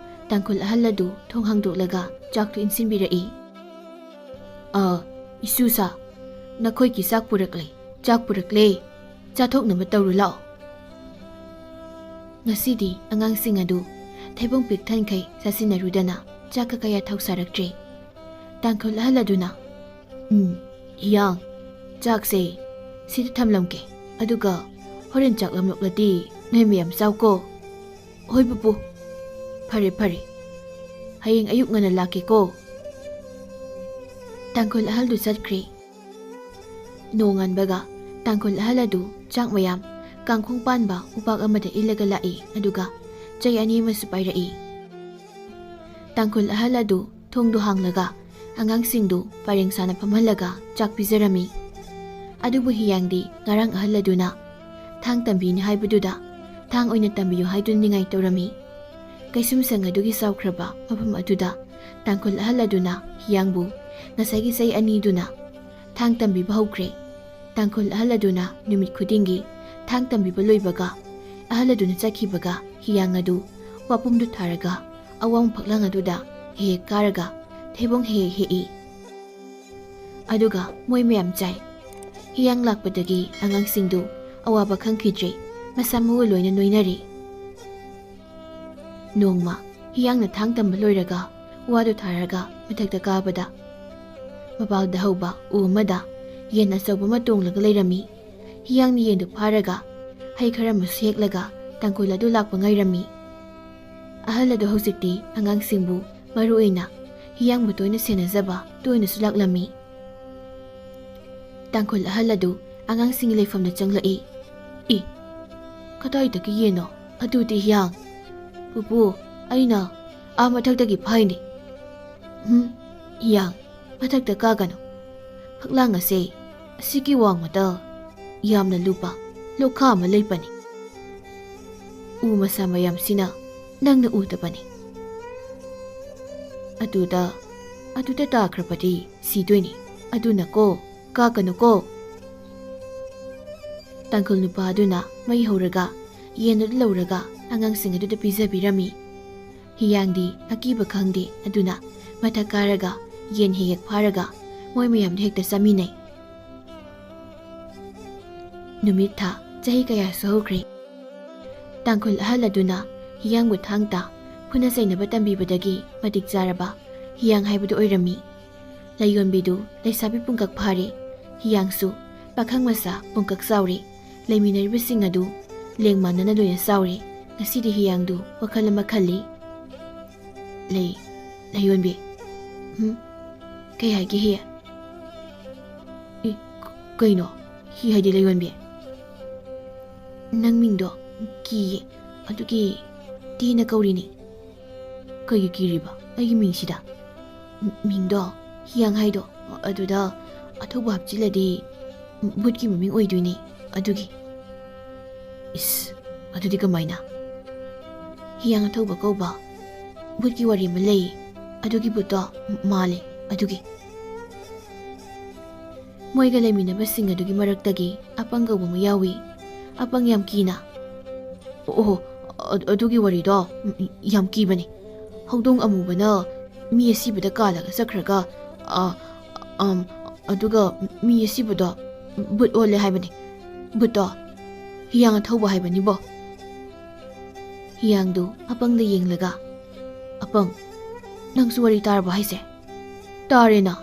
Speaker 1: ꯇꯥꯡꯈꯨꯜ ꯑꯍꯜ ꯑꯗꯨ ꯊꯣꯡ ꯍꯥꯡꯗꯣꯛꯂꯒ ꯆꯥꯛꯇꯨ ꯏꯟꯁꯤꯟꯕꯤꯔꯛꯏ꯫ "ꯏꯁꯨꯁꯥ, ꯅꯈꯣꯏꯒꯤ ꯆꯥꯛ ꯄꯨꯔꯛꯂꯦ, ꯆꯥꯛ ꯄꯨꯔꯛꯂꯦ, ꯆꯥꯊꯣꯛꯅꯕ ꯇꯧꯔꯨ ꯂꯥꯛꯑꯣ." ꯉꯁꯤꯗꯤ ꯑꯉꯥꯡꯁꯤꯡ ꯑꯗꯨ ꯊꯩꯕꯣꯡ ꯄꯤꯛ ꯊꯟꯈꯩ ꯆꯥꯁꯤꯟꯅꯔꯨꯗꯅ ꯆꯥꯛꯀ ꯀꯌꯥ ꯊꯧꯁꯥꯔꯛꯇ꯭ꯔꯦ꯫ ꯇꯥꯡꯈꯨꯜ ꯑꯍꯜ ꯑꯗꯨꯅ "ꯍꯤꯌꯥꯡ, ꯆꯥꯛꯁꯦ ꯁꯤꯗ ꯊꯝꯂꯝꯒꯦ, ꯑꯗꯨꯒ ꯍꯣꯔꯦꯟ ꯆꯥꯛ ꯂꯥꯝꯂꯛꯂꯗꯤ ꯅꯣꯏ ꯃꯌꯥꯝ ꯆꯥꯎꯀꯣ." "ꯍꯣꯏ ꯄꯨꯄꯨ." "ꯐꯔꯦ ꯐꯔꯦ, ꯍꯌꯦꯡ ꯑꯌꯨꯛ ꯉꯟꯅ ꯂꯥꯛꯀꯦꯀꯣ." ꯇꯥꯡꯈꯨꯜ ꯑꯍꯜꯗꯨ ꯆꯠꯈ꯭ꯔꯦ꯫ ꯅꯣꯡꯉꯥꯟꯕꯒ ꯇꯥꯡꯈꯨꯜ ꯑꯍꯜ ꯑꯗꯨ ꯆꯥꯛ ꯃꯌꯥꯝ ꯀꯥꯡꯈꯣꯡ ꯄꯥꯟꯕ ꯎꯄꯥꯛ ꯑꯃꯗ ꯏꯜꯂꯒ ꯂꯥꯛꯏ, ꯑꯗꯨꯒ ꯆꯩ ꯑꯅꯤ ꯑꯃꯁꯨ ꯄꯥꯏꯔꯛꯏ꯫ ꯇꯥꯡꯈꯨꯜ ꯑꯍꯜ ꯑꯗꯨ ꯊꯣꯡꯗꯨ ꯍꯥꯡꯂꯒ ꯑꯉꯥꯡꯁꯤꯡꯗꯨ ꯄꯔꯦꯡ ꯁꯥꯅ ꯐꯝꯍꯜꯂꯒ ꯆꯥꯛ ꯄꯤꯖꯔꯝꯃꯤ꯫ ꯑꯗꯨꯕꯨ ꯍꯤꯌꯥꯡꯗꯤ ꯉꯔꯥꯡ ꯑꯍꯜ ꯑꯗꯨꯅ ꯊꯥꯡ ꯇꯝꯕꯤꯅꯤ ꯍꯥꯏꯕꯗꯨꯗ ꯊꯥꯡ ꯑꯣꯏꯅ ꯇꯝꯕꯤꯌꯨ ꯍꯥꯏꯗꯨꯅ ꯅꯤꯡꯉꯥꯏ ꯇꯧꯔꯝꯃꯤ꯫ ꯀꯩꯁꯨꯝꯁꯪ ꯑꯗꯨꯒꯤ ꯆꯥꯎꯈ꯭ꯔꯕ ꯃꯐꯝ ꯑꯗꯨꯗ ꯇꯥꯡꯈꯨꯜ ꯑꯍꯜ ꯑꯗꯨꯅ ꯍꯤꯌꯥꯡꯕꯨ ꯉꯁꯥꯏꯒꯤ ꯆꯩ ꯑꯅꯤꯗꯨꯅ ꯊꯥꯡ ꯇꯝꯕꯤꯕ ꯍꯧꯈ꯭ꯔꯦ꯫ ꯇꯥꯡꯈꯨꯜ ꯑꯍꯜ ꯑꯗꯨꯅ ꯅꯨꯃꯤꯠ ꯈꯨꯗꯤꯡꯒꯤ ꯊꯥꯡ ꯇꯝꯕꯤꯕ ꯂꯣꯏꯕꯒ ꯑꯍꯜ ꯑꯗꯨꯅ ꯆꯠꯈꯤꯕꯒ ꯍꯤꯌꯥꯡ ꯑꯗꯨ ꯋꯥꯄꯨꯝꯗꯨ ꯊꯥꯔꯒ ꯑꯋꯥꯡ ꯐꯛꯂꯥꯡ ꯑꯗꯨꯗ ꯍꯦꯛ ꯀꯥꯔꯒ ꯊꯩꯕꯣꯡ ꯍꯦꯛ ꯍꯦꯛꯏ꯫ ꯑꯗꯨꯒ ꯃꯣꯏ ꯃꯌꯥꯝ ꯆꯥꯏ꯫ ꯍꯤꯌꯥꯡ ꯂꯥꯛꯄꯗꯒꯤ ꯑꯉꯥꯡꯁꯤꯡꯗꯨ ꯑꯋꯥꯕ ꯈꯪꯈꯤꯗ꯭ꯔꯦ, ꯃꯁꯥ ꯃꯎ ꯂꯣꯏꯅ ꯅꯣꯏꯅꯔꯦ꯫ ꯅꯣꯡꯃ ꯍꯤꯌꯥꯡꯅ ꯊꯥꯡ ꯇꯝꯕ ꯂꯣꯏꯔꯒ ꯋꯥꯗꯨ ꯊꯥꯔꯒ ꯃꯊꯛꯇ ꯀꯥꯕꯗ ꯃꯄꯥꯜꯗ ꯍꯧꯕ ꯎ ꯑꯃꯗ ꯌꯦꯟ ꯑꯆꯧꯕ ꯑꯃ ꯇꯣꯡꯂꯒ ꯂꯩꯔꯝꯃꯤ꯫ ꯍꯤꯌꯥꯡꯅ ꯌꯦꯟꯗꯨ ꯐꯥꯔꯒ ꯍꯩ ꯈꯔ ꯑꯃꯁꯨ ꯍꯦꯛꯂꯒ ꯇꯥꯡꯈꯨꯜ ꯑꯗꯨ ꯂꯥꯛꯄ ꯉꯥꯏꯔꯝꯃꯤ꯫ ꯑꯍꯜ ꯑꯗꯨ ꯍꯧꯖꯤꯛꯇꯤ ꯑꯉꯥꯡꯁꯤꯡꯕꯨ ꯃꯔꯨꯑꯣꯏꯅ ꯍꯤꯌꯥꯡꯕꯨ ꯇꯣꯏꯅ ꯁꯦꯟꯅꯖꯕ ꯇꯣꯏꯅꯁꯨ ꯂꯥꯛꯂꯝꯃꯤ꯫ ꯇꯥꯡꯈꯨꯜ ꯑꯍꯜ ꯑꯗꯨ ꯑꯉꯥꯡꯁꯤꯡꯒꯤ ꯂꯩꯐꯝꯗ ꯆꯪꯂꯛꯏ꯫ "ꯀꯗꯥꯏꯗꯒꯤ ꯌꯦꯟꯅꯣ? ꯑꯗꯨꯗꯤ ꯍꯤꯌꯥꯡ." "ꯄꯨꯄꯨ, ꯑꯩꯅ ꯃꯊꯛꯇꯒꯤ ꯐꯥꯏꯅꯤ." "ꯍꯤꯌꯥꯡ, ꯃꯊꯛꯇ ꯀꯥꯒꯅꯨ. ꯐꯛꯂꯥꯡ ꯑꯁꯦ ꯑꯁꯤꯒꯤ ꯋꯥꯡꯃꯗ ꯌꯥꯝꯅ ꯂꯨꯕ ꯂꯣꯛꯈꯥ ꯑꯃ ꯂꯩꯕꯅꯤ. ꯎ ꯃꯁꯥ ꯃꯌꯥꯝꯁꯤꯅ ꯅꯪꯅ ꯎꯗꯕꯅꯤ. ꯑꯗꯨꯗ ꯇꯥꯈ꯭ꯔꯕꯗꯤ ꯁꯤꯗꯣꯏꯅꯤ. ꯑꯗꯨꯅ ꯀꯣ, ꯀꯥꯒꯅꯨꯀꯣ." ꯇꯥꯡꯈꯨꯜ ꯅꯨꯄꯥ ꯑꯗꯨꯅ ꯃꯩ ꯍꯧꯔꯒ ꯌꯦꯟ ꯑꯗꯨ ꯂꯧꯔꯒ ꯑꯉꯥꯡꯁꯤꯡ ꯑꯗꯨꯗ ꯄꯤꯖꯕꯤꯔꯝꯃꯤ꯫ ꯍꯤꯌꯥꯡꯗꯤ ꯑꯀꯤꯕ ꯈꯪꯗꯦ, ꯑꯗꯨꯅ ꯃꯊꯛ ꯀꯥꯔꯒ ꯌꯦꯟ ꯍꯦꯛ ꯐꯥꯔꯒ ꯃꯣꯏ ꯃꯌꯥꯝꯗ ꯍꯦꯛꯇ ꯆꯥꯃꯤꯟꯅꯩ꯫ ꯅꯨꯃꯤꯠ ꯊꯥ ꯆꯍꯤ ꯀꯌꯥꯁꯨ ꯍꯧꯈ꯭ꯔꯦ꯫ ꯇꯥꯡꯈꯨꯜ ꯑꯍꯜ ꯑꯗꯨꯅ ꯍꯤꯌꯥꯡꯕꯨ ꯊꯥꯡꯇ ꯐꯨꯅ ꯆꯩꯅꯕ ꯇꯝꯕꯤꯕꯗꯒꯤ ꯃꯇꯤꯛ ꯆꯥꯔꯕ ꯍꯤꯌꯥꯡ ꯍꯥꯏꯕꯗꯨ ꯑꯣꯏꯔꯝꯃꯤ꯫ ꯂꯩꯌꯣꯟꯕꯤꯗꯨ ꯂꯩꯁꯥꯕꯤ ꯄꯨꯡꯀꯛ ꯐꯥꯔꯦ, ꯍꯤꯌꯥꯡꯁꯨ ꯄꯥꯈꯪ ꯃꯆꯥ ꯄꯨꯡꯀꯛ ꯆꯥꯎꯔꯦ꯫ ꯂꯩꯃꯤꯟꯅꯔꯤꯕꯁꯤꯡ ꯑꯗꯨ ꯂꯦꯡ ꯃꯥꯟꯅꯅ ꯂꯣꯏꯅ ꯆꯥꯎꯔꯦ꯫ ꯉꯁꯤꯗꯤ ꯍꯤꯌꯥꯡꯗꯨ ꯋꯥꯈꯜ ꯑꯃ ꯈꯜꯂꯤ꯫ ꯂꯩꯌꯣꯟꯕꯤ, ꯀꯩ ꯍꯥꯏꯒꯦ ꯍꯤ? "ꯀꯩꯅꯣ ꯍꯤ ꯍꯥꯏꯗꯤ ꯂꯩꯌꯣꯟꯕꯤ?" "ꯅꯪ ꯃꯤꯡꯗꯣ ꯀꯤꯌꯦ, ꯑꯗꯨꯒꯤ ꯇꯤꯅ ꯀꯧꯔꯤꯅꯤ." "ꯀꯩꯒꯤ ꯀꯤꯔꯤꯕ ꯑꯩꯒꯤ ꯃꯤꯡꯁꯤꯗ?" "ꯃꯤꯡꯗꯣ ꯍꯤꯌꯥꯡ ꯍꯥꯏꯗꯣ, ꯑꯗꯨꯗ ꯑꯊꯧꯕ ꯍꯥꯞꯆꯤꯜꯂꯗꯤ ꯚꯨꯠꯀꯤ ꯃꯃꯤꯡ ꯑꯣꯏꯗꯣꯏꯅꯤ, ꯑꯗꯨꯒꯤ." "ꯏꯁ, ꯑꯗꯨꯗꯤ ꯀꯃꯥꯏꯅ?" "ꯍꯤꯌꯥꯡ ꯑꯊꯧꯕ ꯀꯧꯕ ꯚꯨꯠꯀꯤ ꯋꯥꯔꯤ ꯑꯃ ꯂꯩꯌꯦ, ꯑꯗꯨꯒꯤ ꯚꯨꯠꯇꯣ ꯃꯥꯜꯂꯦ, ꯑꯗꯨꯒꯤ." ꯃꯣꯏꯒ ꯂꯩꯃꯤꯟꯅꯕꯁꯤꯡ ꯑꯗꯨꯒꯤ ꯃꯔꯛꯇꯒꯤ ꯑꯄꯪ ꯀꯧꯕ ꯑꯃ ꯌꯥꯎꯏ꯫ ꯑꯄꯪ ꯌꯥꯝ ꯀꯤꯅ "ꯑꯣꯍꯣ, ꯑꯗꯨꯒꯤ ꯋꯥꯔꯤꯗꯣ ꯌꯥꯝ ꯀꯤꯕꯅꯤ. ꯍꯧꯗꯣꯡ ꯑꯃꯨꯕꯅ ꯃꯤ ꯑꯁꯤꯕꯗ ꯀꯥꯜꯂꯒ ꯆꯠꯈ꯭ꯔꯒ ꯑꯗꯨꯒ ꯃꯤ ꯑꯁꯤꯕꯗꯣ ꯚꯨꯠ ꯑꯣꯜꯂꯦ ꯍꯥꯏꯕꯅꯤ. ꯚꯨꯠꯇꯣ ꯍꯤꯌꯥꯡꯅ ꯊꯧꯕ ꯍꯥꯏꯕꯅꯤꯕꯣ꯫ ꯍꯤꯌꯥꯡꯗꯨ ꯑꯄꯪꯗ ꯌꯦꯡꯂꯒ, ꯑꯄꯪ, ꯅꯪꯁꯨ ꯋꯥꯔꯤ ꯇꯥꯔꯕ ꯍꯥꯏꯁꯦ? ꯇꯥꯔꯦꯅ꯫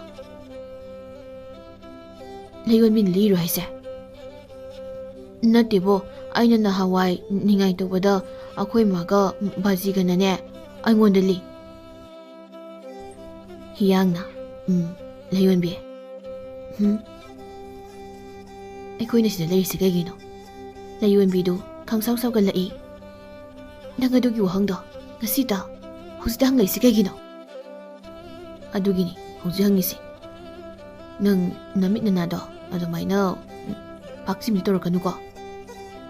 Speaker 1: ꯂꯩꯌꯣꯟꯕꯤꯅ ꯂꯤꯔꯣ ꯍꯥꯏꯁꯦ? ꯅꯠꯇꯦꯕꯣ, ꯑꯩꯅ ꯅꯍꯥꯟꯋꯥꯏ ꯅꯤꯡꯉꯥꯏ ꯇꯧꯕꯗ ꯑꯩꯈꯣꯏ ꯃꯥꯒ ꯕꯥꯖꯤꯒꯅꯅꯦ ꯑꯩꯉꯣꯟꯗ ꯂꯤ꯫ ꯍꯤꯌꯥꯡꯅ, ꯂꯩꯌꯣꯟꯕꯤ, ꯑꯩꯈꯣꯏꯅ ꯁꯤꯗ ꯂꯩꯔꯤꯁꯤ ꯀꯩꯒꯤꯅꯣ? ꯂꯩꯌꯣꯟꯕꯤꯗꯨ ꯈꯪꯁꯥꯎ ꯁꯥꯎꯒꯠꯂꯛꯏ꯫ ꯅꯪ ꯑꯗꯨꯒꯤ ꯋꯥꯍꯪꯗꯣ ꯉꯁꯤꯇ ꯍꯧꯖꯤꯛꯇ ꯍꯪꯂꯛꯏꯁꯤ ꯀꯩꯒꯤꯅꯣ? ꯑꯗꯨꯒꯤꯅꯤ ꯍꯧꯖꯤꯛ ꯍꯪꯉꯤꯁꯤ꯫ ꯅꯪ ꯅꯃꯤꯠ ꯅꯅꯥꯗꯣ ꯑꯗꯨꯃꯥꯏꯅ ꯄꯥꯛꯆꯤꯝꯗꯤ ꯇꯧꯔꯛꯀꯅꯨꯀꯣ,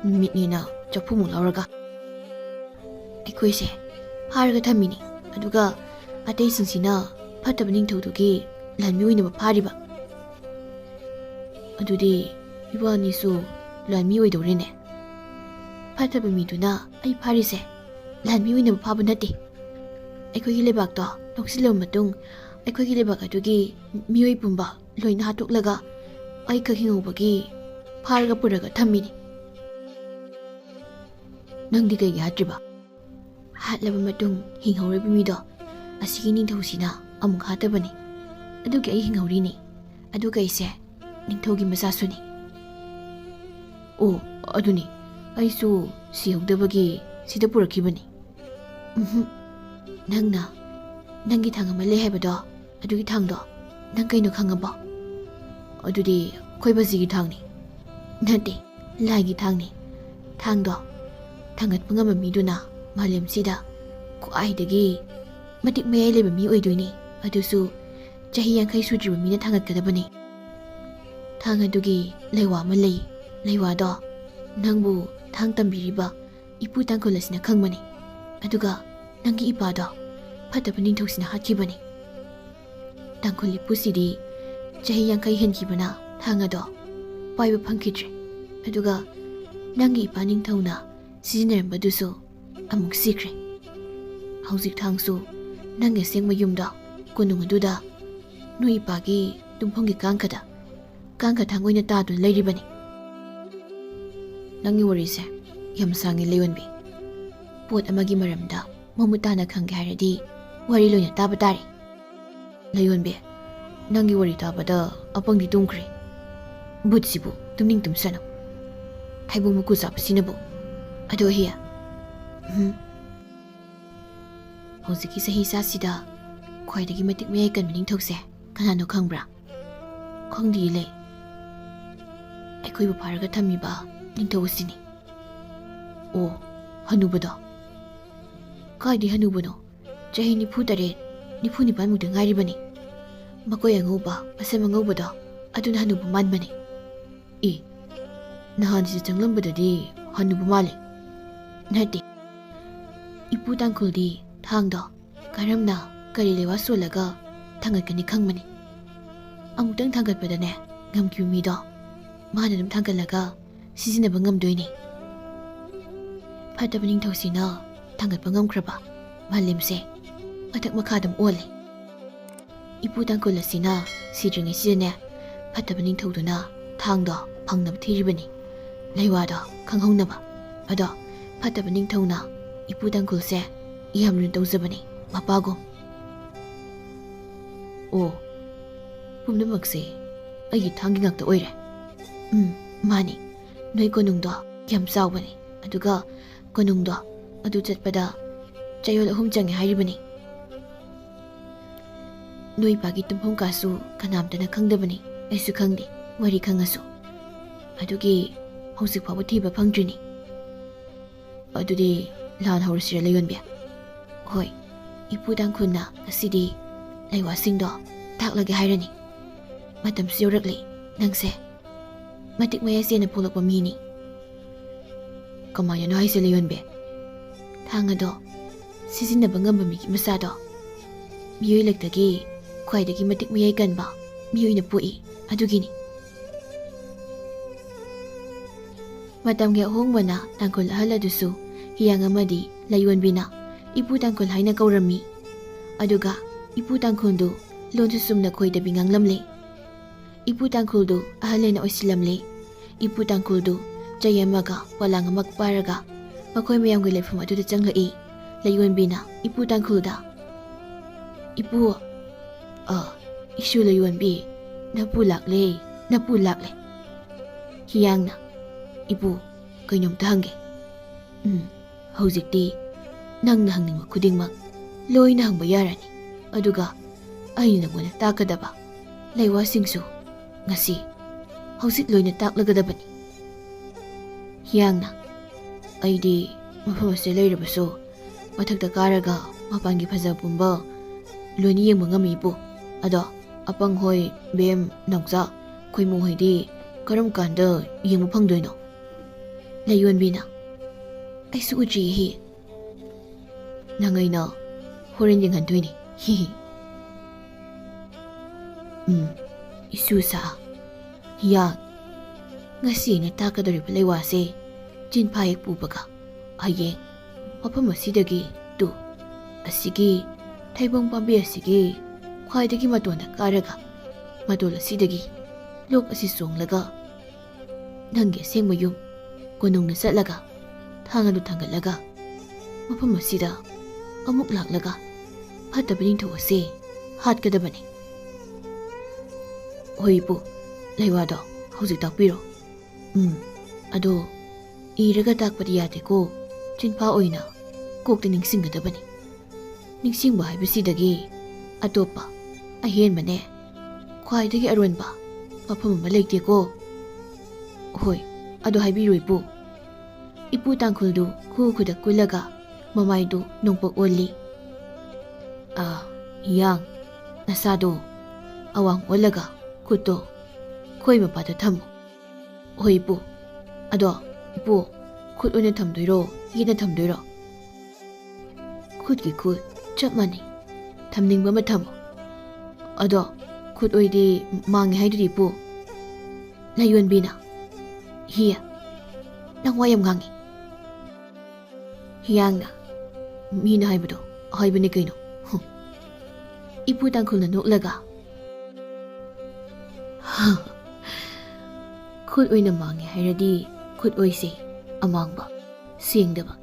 Speaker 1: ꯃꯤꯠꯅꯦꯅ ꯆꯐꯨꯃꯨꯛ ꯂꯧꯔꯒ꯫ ꯑꯩꯈꯣꯏꯁꯦ ꯐꯥꯔꯒ ꯊꯝꯃꯤꯅꯤ, ꯑꯗꯨꯒ ꯑꯇꯩꯁꯤꯡꯁꯤꯅ ꯐꯠꯇꯕ ꯅꯤꯡꯊꯧꯗꯨꯒꯤ ꯂꯥꯟꯃꯤ ꯑꯣꯏꯅꯕ ꯐꯥꯔꯤꯕ꯫ ꯑꯗꯨꯗꯤ ꯏꯕꯥꯅꯤꯁꯨ ꯂꯥꯟꯃꯤ ꯑꯣꯏꯗꯧꯔꯦꯅꯦ꯫ ꯐꯠꯇꯕ ꯃꯤꯗꯨꯅ ꯑꯩ ꯐꯥꯔꯤꯁꯦ ꯂꯥꯟꯃꯤ ꯑꯣꯏꯅꯕ ꯐꯥꯕ ꯅꯠꯇꯦ꯫ ꯑꯩꯈꯣꯏꯒꯤ ꯂꯩꯕꯥꯛꯇꯣ ꯂꯧꯁꯤꯜꯂꯕ ꯃꯇꯨꯡ ꯑꯩꯈꯣꯏꯒꯤ ꯂꯩꯕꯥꯛ ꯑꯗꯨꯒꯤ ꯃꯤꯑꯣꯏ ꯄꯨꯝꯕ ꯂꯣꯏꯅ ꯍꯥꯠꯇꯣꯛꯂꯒ ꯑꯩꯈꯛ ꯍꯤꯡꯍꯧꯕꯒꯤ ꯐꯥꯔꯒ ꯄꯨꯔꯒ ꯊꯝꯃꯤꯅꯤ꯫ ꯅꯪꯗꯤ ꯀꯩꯒꯤ ꯍꯥꯠꯇ꯭ꯔꯤꯕ? ꯍꯥꯠꯂꯕ ꯃꯇꯨꯡ ꯍꯤꯡꯍꯧꯔꯤꯕ ꯃꯤꯗꯣ ꯑꯁꯤꯒꯤ ꯅꯤꯡꯊꯧꯁꯤꯅ ꯑꯃꯨꯛ ꯍꯥꯠꯇꯕꯅꯤ, ꯑꯗꯨꯒꯤ ꯑꯩ ꯍꯤꯡꯍꯧꯔꯤꯅꯤ, ꯑꯗꯨꯒ ꯑꯩꯁꯦ ꯅꯤꯡꯊꯧꯒꯤ ꯃꯆꯥꯁꯨꯅꯤ꯫ ꯑꯣ, ꯑꯗꯨꯅꯤ, ꯑꯩꯁꯨ ꯁꯤꯍꯧꯗꯕꯒꯤ ꯁꯤꯗ ꯄꯨꯔꯛꯈꯤꯕꯅꯤ꯫ ꯅꯪꯅ ꯅꯪꯒꯤ ꯊꯥꯡ ꯑꯃ ꯂꯩ ꯍꯥꯏꯕꯗꯣ, ꯑꯗꯨꯒꯤ ꯊꯥꯡꯗꯣ ꯅꯪ ꯀꯩꯅꯣ ꯈꯪꯉꯕꯣ? ꯑꯗꯨꯗꯤ ꯑꯩꯈꯣꯏ ꯕꯥꯖꯤꯒꯤ ꯊꯥꯡꯅꯤ꯫ ꯅꯠꯇꯦ, ꯂꯥꯏꯒꯤ ꯊꯥꯡꯅꯤ꯫ ꯊꯥꯡꯗꯣ ꯊꯥꯡꯒꯠꯄ ꯉꯝꯕ ꯃꯤꯗꯨꯅ ꯃꯥꯂꯦꯝꯁꯤꯗ ꯈ꯭ꯋꯥꯏꯗꯒꯤ ꯃꯇꯤꯛ ꯃꯌꯥꯏ ꯂꯩꯕ ꯃꯤ ꯑꯣꯏꯗꯣꯏꯅꯤ, ꯑꯗꯨꯁꯨ ꯆꯍꯤ 50 ꯁꯨꯗ꯭ꯔꯤꯕ ꯃꯤꯅ ꯊꯥꯡꯒꯠꯀꯗꯕꯅꯤ꯫ ꯊꯥꯡ ꯑꯗꯨꯒꯤ ꯂꯩꯋꯥ ꯑꯃ ꯂꯩ, ꯂꯩꯋꯥꯗꯣ ꯅꯪꯕꯨ ꯊꯥꯡ ꯇꯝꯕꯤꯔꯤꯕ ꯏꯄꯨ ꯇꯥꯡꯈꯨꯜ ꯑꯁꯤꯅ ꯈꯪꯕꯅꯤ, ꯑꯗꯨꯒ ꯅꯪꯒꯤ ꯏꯄꯥꯗꯣ ꯐꯠꯇꯕ ꯅꯤꯡꯊꯧꯁꯤꯅ ꯍꯥꯠꯈꯤꯕꯅꯤ꯫ ꯇꯥꯡꯈꯨꯜ ꯏꯄꯨꯁꯤꯗꯤ ꯆꯍꯤ 50 ꯍꯦꯟꯈꯤꯕꯅ ꯊꯥꯡ ꯑꯗꯣ ꯄꯥꯏꯕ ꯐꯪꯈꯤꯗ꯭ꯔꯦ, ꯑꯗꯨꯒ ꯅꯪꯒꯤ ꯏꯄꯥ ꯅꯤꯡꯊꯧꯅ ꯁꯤꯖꯤꯟꯅꯔꯝꯕꯗꯨꯁꯨ ꯑꯃꯨꯛ ꯁꯤꯈ꯭ꯔꯦ꯫ ꯍꯧꯖꯤꯛ ꯊꯥꯡꯁꯨ ꯅꯪꯒꯤ ꯑꯁꯦꯡꯕ ꯌꯨꯝꯗꯣ ꯀꯣꯅꯨꯡ ꯑꯗꯨꯗ ꯅꯣꯏ ꯏꯄꯥꯒꯤ ꯇꯨꯝꯐꯝꯒꯤ ꯀꯥꯡꯈꯗ ꯀꯥꯡꯈ ꯊꯥꯡ ꯑꯣꯏꯅ ꯇꯥꯗꯨꯅ ꯂꯩꯔꯤꯕꯅꯤ꯫ ꯅꯪꯒꯤ ꯋꯥꯔꯤꯁꯦ ꯌꯥꯝ ꯁꯥꯡꯉꯤ ꯂꯩꯌꯣꯟꯕꯤ꯫ ꯄꯣꯠ ꯑꯃꯒꯤ ꯃꯔꯝꯗ ꯃꯃꯨꯠ ꯇꯥꯅ ꯈꯪꯒꯦ ꯍꯥꯏꯔꯗꯤ ꯋꯥꯔꯤ ꯂꯣꯏꯅ ꯇꯥꯕ ꯇꯥꯔꯦ꯫ ꯂꯩꯌꯣꯟꯕꯤ, ꯅꯪꯒꯤ ꯋꯥꯔꯤ ꯇꯥꯕꯗ ꯑꯄꯪꯗꯤ ꯇꯨꯝꯈ꯭ꯔꯦ꯫ ꯕꯨꯠꯁꯤꯕꯨ ꯇꯨꯝꯅꯤꯡ ꯇꯨꯝꯁꯅꯨ, ꯊꯩꯕꯣꯡ ꯃꯀꯨ ꯆꯥꯕꯁꯤꯅꯕꯨ꯫ ꯑꯗꯣ ꯍꯤꯌꯥ, ꯍꯧꯖꯤꯛꯀꯤ ꯆꯍꯤ ꯆꯥꯁꯤꯗ ꯈ꯭ꯋꯥꯏꯗꯒꯤ ꯃꯇꯤꯛ ꯃꯌꯥꯏ ꯀꯟꯕ ꯅꯤꯡꯊꯧꯁꯦ ꯀꯅꯥꯅꯣ ꯈꯪꯕ꯭ꯔꯥ? ꯈꯪꯗꯤꯌꯦ ꯂꯩ꯫ ꯑꯩꯈꯣꯏꯕꯨ ꯐꯥꯔꯒ ꯊꯝꯃꯤꯕ ꯅꯤꯡꯊꯧ ꯑꯁꯤꯅꯤ꯫ ꯑꯣ, ꯍꯅꯨꯕꯗꯣ? ꯀꯥꯏꯗꯩ ꯍꯅꯨꯕꯅꯣ? ꯆꯍꯤ 93, 94 ꯃꯨꯛꯇ ꯉꯥꯏꯔꯤꯕꯅꯤ꯫ ꯃꯀꯣꯏ ꯑꯉꯧꯕ, ꯃꯁꯝ ꯑꯉꯧꯕꯗꯣ ꯑꯗꯨꯅ ꯍꯅꯨꯕ ꯃꯥꯟꯕꯅꯤ꯫ ꯅꯍꯥꯟꯁꯤꯗ ꯆꯪꯂꯝꯕꯗꯗꯤ ꯍꯅꯨꯕ ꯃꯥꯜꯂꯦ꯫ ꯅꯠꯇꯦ, ꯏꯄꯨ ꯇꯥꯡꯈꯨꯜꯗꯤ ꯊꯥꯡꯗꯣ ꯀꯔꯝꯅ ꯀꯔꯤ ꯂꯩꯋꯥ ꯁꯣꯜꯂꯒ ꯊꯥꯡꯒꯠꯀꯅꯤ ꯈꯪꯕꯅꯤ꯫ ꯑꯃꯨꯛꯇꯪ ꯊꯥꯡꯒꯠꯄꯗꯅꯦ ꯉꯝꯈꯤꯕ ꯃꯤꯗꯣ ꯃꯥꯅ ꯑꯗꯨꯝ ꯊꯥꯡꯒꯠꯂꯒ ꯁꯤꯖꯤꯟꯅꯕ ꯉꯝꯗꯣꯏꯅꯤ꯫ ꯐꯠꯇꯕ ꯅꯤꯡꯊꯧꯁꯤꯅ ꯊꯥꯡꯒꯠꯄ ꯉꯝꯈ꯭ꯔꯕ ꯃꯥꯂꯦꯝꯁꯦ ꯃꯊꯛ ꯃꯈꯥꯗ ꯑꯣꯜꯂꯦ꯫ ꯏꯄꯨ ꯇꯥꯡꯈꯨꯜ ꯑꯁꯤꯅ ꯁꯤꯗ꯭ꯔꯤꯉꯩꯁꯤꯗꯅꯦ ꯐꯠꯇꯕ ꯅꯤꯡꯊꯧꯗꯨꯅ ꯊꯥꯡꯗꯣ ꯐꯪꯅꯕ ꯊꯤꯔꯤꯕꯅꯤ, ꯂꯩꯋꯥꯗꯣ ꯈꯪꯍꯧꯅꯕ꯫ ꯑꯗꯣ ꯐꯠꯇꯕ ꯅꯤꯡꯊꯧꯅ ꯏꯄꯨ ꯇꯥꯡꯈꯨꯜꯁꯦ ꯌꯥꯝ ꯂꯨꯅ ꯇꯧꯖꯕꯅꯤ, ꯃꯄꯥꯒꯨꯝ꯫ ꯑꯣ, ꯄꯨꯝꯅꯃꯛꯁꯦ ꯑꯩꯒꯤ ꯊꯥꯡꯒꯤ ꯉꯥꯛꯇ ꯑꯣꯏꯔꯦ꯫ ꯃꯥꯅꯤ, ꯅꯣꯏ ꯀꯣꯅꯨꯡꯗꯣ ꯌꯥꯝ ꯆꯥꯎꯕꯅꯤ, ꯑꯗꯨꯒ ꯀꯣꯅꯨꯡꯗꯣ ꯑꯗꯨ ꯆꯠꯄꯗ ꯆꯌꯣꯜ 3 ꯆꯪꯉꯦ ꯍꯥꯏꯔꯤꯕꯅꯤ꯫ ꯅꯣꯏ ꯏꯄꯥꯒꯤ ꯇꯨꯝꯐꯝ ꯀꯥꯁꯨ ꯀꯅꯥꯝꯇꯅ ꯈꯪꯗꯕꯅꯤ, ꯑꯩꯁꯨ ꯈꯪꯗꯦ, ꯋꯥꯔꯤ ꯈꯪꯉꯁꯨ꯫ ꯑꯗꯨꯒꯤ ꯍꯧꯖꯤꯛ ꯐꯥꯎꯕ ꯊꯤꯕ ꯐꯪꯗ꯭ꯔꯤꯅꯤ꯫ ꯑꯗꯨꯗꯤ ꯂꯥꯟ ꯍꯧꯔꯁꯤꯔ ꯂꯩꯌꯣꯟꯕꯤ? ꯍꯣꯏ, ꯏꯄꯨ ꯇꯥꯡꯈꯨꯜꯅ ꯉꯁꯤꯗꯤ ꯂꯩꯋꯥꯁꯤꯡꯗꯣ ꯇꯥꯛꯂꯒꯦ ꯍꯥꯏꯔꯅꯤ꯫ ꯃꯇꯝꯁꯨ ꯌꯧꯔꯛꯂꯤ, ꯅꯪꯁꯦ ꯃꯇꯤꯛ ꯃꯌꯥꯏ ꯆꯦꯟꯅ ꯄꯣꯛꯂꯛꯄ ꯃꯤꯅꯤ꯫ ꯀꯃꯥꯏꯅꯅꯣ ꯍꯥꯏꯁꯦ ꯂꯩꯌꯣꯟꯕꯤ? ꯊꯥꯡ ꯑꯗꯣ ꯁꯤꯖꯤꯟꯅꯕ ꯉꯝꯕ ꯃꯤꯒꯤ ꯃꯆꯥꯗꯣ ꯃꯤꯑꯣꯏ ꯂꯛꯇꯒꯤ ꯈ꯭ꯋꯥꯏꯗꯒꯤ ꯃꯇꯤꯛ ꯃꯌꯥꯏ ꯀꯟꯕ ꯃꯤꯑꯣꯏꯅ ꯄꯣꯛꯏ, ꯑꯗꯨꯒꯤꯅꯤ꯫ ꯃꯇꯝꯒꯤ ꯑꯍꯣꯡꯕꯅ ꯇꯥꯡꯈꯨꯜ ꯑꯍꯜ ꯑꯗꯨꯁꯨ ꯍꯤꯌꯥꯡ ꯑꯃꯗꯤ ꯂꯩꯌꯣꯟꯕꯤꯅ ꯏꯄꯨ ꯇꯥꯡꯈꯨꯜ ꯍꯥꯏꯅ ꯀꯧꯔꯝꯃꯤ, ꯑꯗꯨꯒ ꯏꯄꯨ ꯇꯥꯡꯈꯨꯜꯗꯨ ꯂꯣꯟꯁꯨ ꯆꯨꯝꯅ ꯈꯣꯏꯗꯕꯤ ꯉꯥꯡꯂꯝꯂꯦ꯫ ꯏꯄꯨ ꯇꯥꯡꯈꯨꯜꯗꯨ ꯑꯍꯜ ꯍꯦꯟꯅ ꯑꯣꯏꯁꯤꯜꯂꯝꯂꯦ꯫ ꯏꯄꯨ ꯇꯥꯡꯈꯨꯜꯗꯨ ꯆꯩ ꯑꯃꯒ ꯄꯣꯂꯥꯡ ꯑꯃ ꯄꯥꯏꯔꯒ ꯃꯈꯣꯏ ꯃꯌꯥꯝꯒꯤ ꯂꯩꯐꯝ ꯑꯗꯨꯗ ꯆꯪꯂꯛꯏ꯫ ꯂꯩꯌꯣꯟꯕꯤꯅ ꯏꯄꯨ ꯇꯥꯡꯈꯨꯜꯗ "ꯏꯄꯨ, ꯏꯁꯨ ꯂꯩꯌꯣꯟꯕꯤ, ꯅꯄꯨ ꯂꯥꯛꯂꯦ, ꯅꯄꯨ ꯂꯥꯛꯂꯦ." ꯍꯤꯌꯥꯡꯅ "ꯏꯄꯨ, ꯀꯩꯅꯣꯝꯇ ꯍꯪꯒꯦ." "ꯍꯧꯖꯤꯛꯇꯤ ꯅꯪꯅ ꯍꯪꯅꯤꯡꯕ ꯈꯨꯗꯤꯡꯃꯛ ꯂꯣꯏꯅ ꯍꯪꯕ ꯌꯥꯔꯅꯤ꯫ ꯑꯗꯨꯒ ꯑꯩꯅ ꯅꯉꯣꯟꯗ ꯇꯥꯛꯀꯗꯕ ꯂꯩꯋꯥꯁꯤꯡꯁꯨ ꯍꯧꯖꯤꯛ ꯂꯣꯏꯅ ꯇꯥꯛꯂꯒꯗꯕꯅꯤ." ꯍꯤꯌꯥꯡꯅ "ꯑꯩꯗꯤ ꯃꯐꯝ ꯑꯁꯤꯗ ꯂꯩꯔꯕꯁꯨ ꯃꯊꯛꯇ ꯀꯥꯔꯒ ꯃꯄꯥꯟꯒꯤ ꯐꯖꯕ ꯄꯨꯝꯕ ꯂꯣꯏꯅ ꯌꯦꯡꯕ ꯉꯝꯃꯤ ꯏꯄꯨ꯫ ꯑꯗꯣ ꯑꯄꯪ ꯍꯣꯏ, ꯕꯦꯝ, ꯅꯥꯎꯆꯥ, ꯈꯣꯏꯃꯨ ꯍꯣꯏꯗꯤ ꯀꯔꯝ ꯀꯥꯟꯗ ꯌꯦꯡꯕ ꯐꯪꯗꯣꯏꯅꯣ?" ꯂꯩꯌꯣꯟꯕꯤꯅ "ꯑꯩꯁꯨ ꯎꯗ꯭ꯔꯤꯌꯦ꯫ ꯅꯪ ꯑꯩꯅ ꯍꯣꯔꯦꯟ ꯌꯦꯡꯍꯟꯗꯣꯏꯅꯤ, ꯍꯤꯍꯤ." "ꯏꯁꯨꯁꯥ, ꯍꯤꯌꯥꯡ, ꯉꯁꯤ ꯑꯩꯅ ꯇꯥꯛꯀꯗꯧꯔꯤꯕ ꯂꯩꯋꯥꯁꯦ ꯆꯤꯟꯐꯥ ꯍꯦꯛ ꯄꯨꯕꯒ ꯍꯌꯦꯡ ꯃꯐꯝ ꯑꯁꯤꯗꯒꯤ ꯑꯁꯤꯒꯤ ꯊꯩꯕꯣꯡ ꯄꯥꯝꯕꯤ ꯑꯁꯤꯒꯤ ꯈ꯭ꯋꯥꯏꯗꯒꯤ ꯃꯇꯣꯟꯗ ꯀꯥꯔꯒ ꯃꯇꯣꯜ ꯑꯁꯤꯗꯒꯤ ꯂꯣꯛ ꯑꯁꯤ ꯆꯣꯡꯂꯒ ꯅꯪꯒꯤ ꯑꯁꯦꯡꯕ ꯌꯨꯝ ꯀꯣꯅꯨꯡꯗ ꯆꯠꯂꯒ ꯊꯥꯡ ꯑꯗꯨ ꯊꯥꯡꯒꯠꯂꯒ ꯃꯐꯝ ꯑꯁꯤꯗ ꯑꯃꯨꯛ ꯂꯥꯛꯂꯒ ꯐꯠꯇꯕ ꯅꯤꯡꯊꯧ ꯑꯁꯤ ꯍꯥꯠꯀꯗꯕꯅꯤ." "ꯍꯣꯏ ꯏꯄꯨ, ꯂꯩꯋꯥꯗꯣ ꯍꯧꯖꯤꯛ ꯇꯥꯛꯄꯤꯔꯣ." "ꯑꯗꯣ ꯏꯔꯒ ꯇꯥꯛꯄꯗꯤ ꯌꯥꯗꯦꯀꯣ, ꯆꯤꯟꯐꯥ ꯑꯣꯏꯅ ꯀꯣꯛꯇ ꯅꯤꯡꯁꯤꯡꯒꯗꯕꯅꯤ꯫ ꯅꯤꯡꯁꯤꯡꯕ ꯍꯥꯏꯕꯁꯤꯗꯒꯤ ꯑꯇꯣꯞꯄ ꯑꯍꯦꯟꯕꯅꯦ, ꯈ꯭ꯋꯥꯏꯗꯒꯤ ꯑꯔꯣꯟꯕ ꯃꯐꯝ ꯑꯃ ꯂꯩꯇꯦꯀꯣ." "ꯍꯣꯏ, ꯑꯗꯣ ꯍꯥꯏꯕꯤꯔꯣ ꯏꯄꯨ." ꯏꯄꯨ ꯇꯥꯡꯈꯨꯜꯗꯨ ꯈꯨꯗ ꯀꯨꯜꯂꯒ ꯃꯃꯥꯏꯗꯨ ꯅꯣꯡꯄꯣꯛ ꯑꯣꯜꯂꯤ꯫ "ꯍꯤꯌꯥꯡ, ꯅꯁꯥꯗꯣ ꯑꯋꯥꯡ ꯑꯣꯜꯂꯒ ꯈꯨꯠꯇꯣ ꯈꯣꯏ ꯃꯄꯥꯗ ꯊꯝꯃꯨ." "ꯍꯣꯏ ꯏꯄꯨ." "ꯑꯗꯣ ꯏꯄꯨ, ꯈꯨꯠ ꯑꯣꯏꯅ ꯊꯝꯗꯣꯏꯔꯣ, ꯌꯦꯠꯅ ꯊꯝꯗꯣꯏꯔꯣ?" "ꯈꯨꯠꯀꯤ ꯈꯨꯠ ꯆꯞ ꯃꯥꯟꯅꯩ, ꯊꯝꯅꯤꯡꯕ ꯑꯃ ꯊꯝꯃꯣ." "ꯑꯗꯣ ꯈꯨꯠ ꯑꯣꯏꯗꯤ ꯃꯥꯡꯉꯦ ꯍꯥꯏꯗꯨꯗꯤ ꯏꯄꯨ." ꯂꯩꯌꯣꯟꯕꯤꯅ "ꯍꯤ, ꯅꯪ ꯋꯥ ꯌꯥꯝ ꯉꯥꯡꯉꯤ." ꯍꯤꯌꯥꯡꯅ "ꯃꯤꯅ ꯍꯥꯏꯕꯗꯣ ꯍꯥꯏꯕꯅꯤ ꯀꯩꯅꯣ." ꯏꯄꯨ ꯇꯥꯡꯈꯨꯜꯅ ꯅꯣꯛꯂꯒ "ꯈꯨꯠ ꯑꯣꯏꯅ ꯃꯥꯡꯉꯦ ꯍꯥꯏꯔꯗꯤ ꯈꯨꯠ ꯑꯣꯏꯁꯦ ꯑꯃꯥꯡꯕ, ꯁꯦꯡꯗꯕ,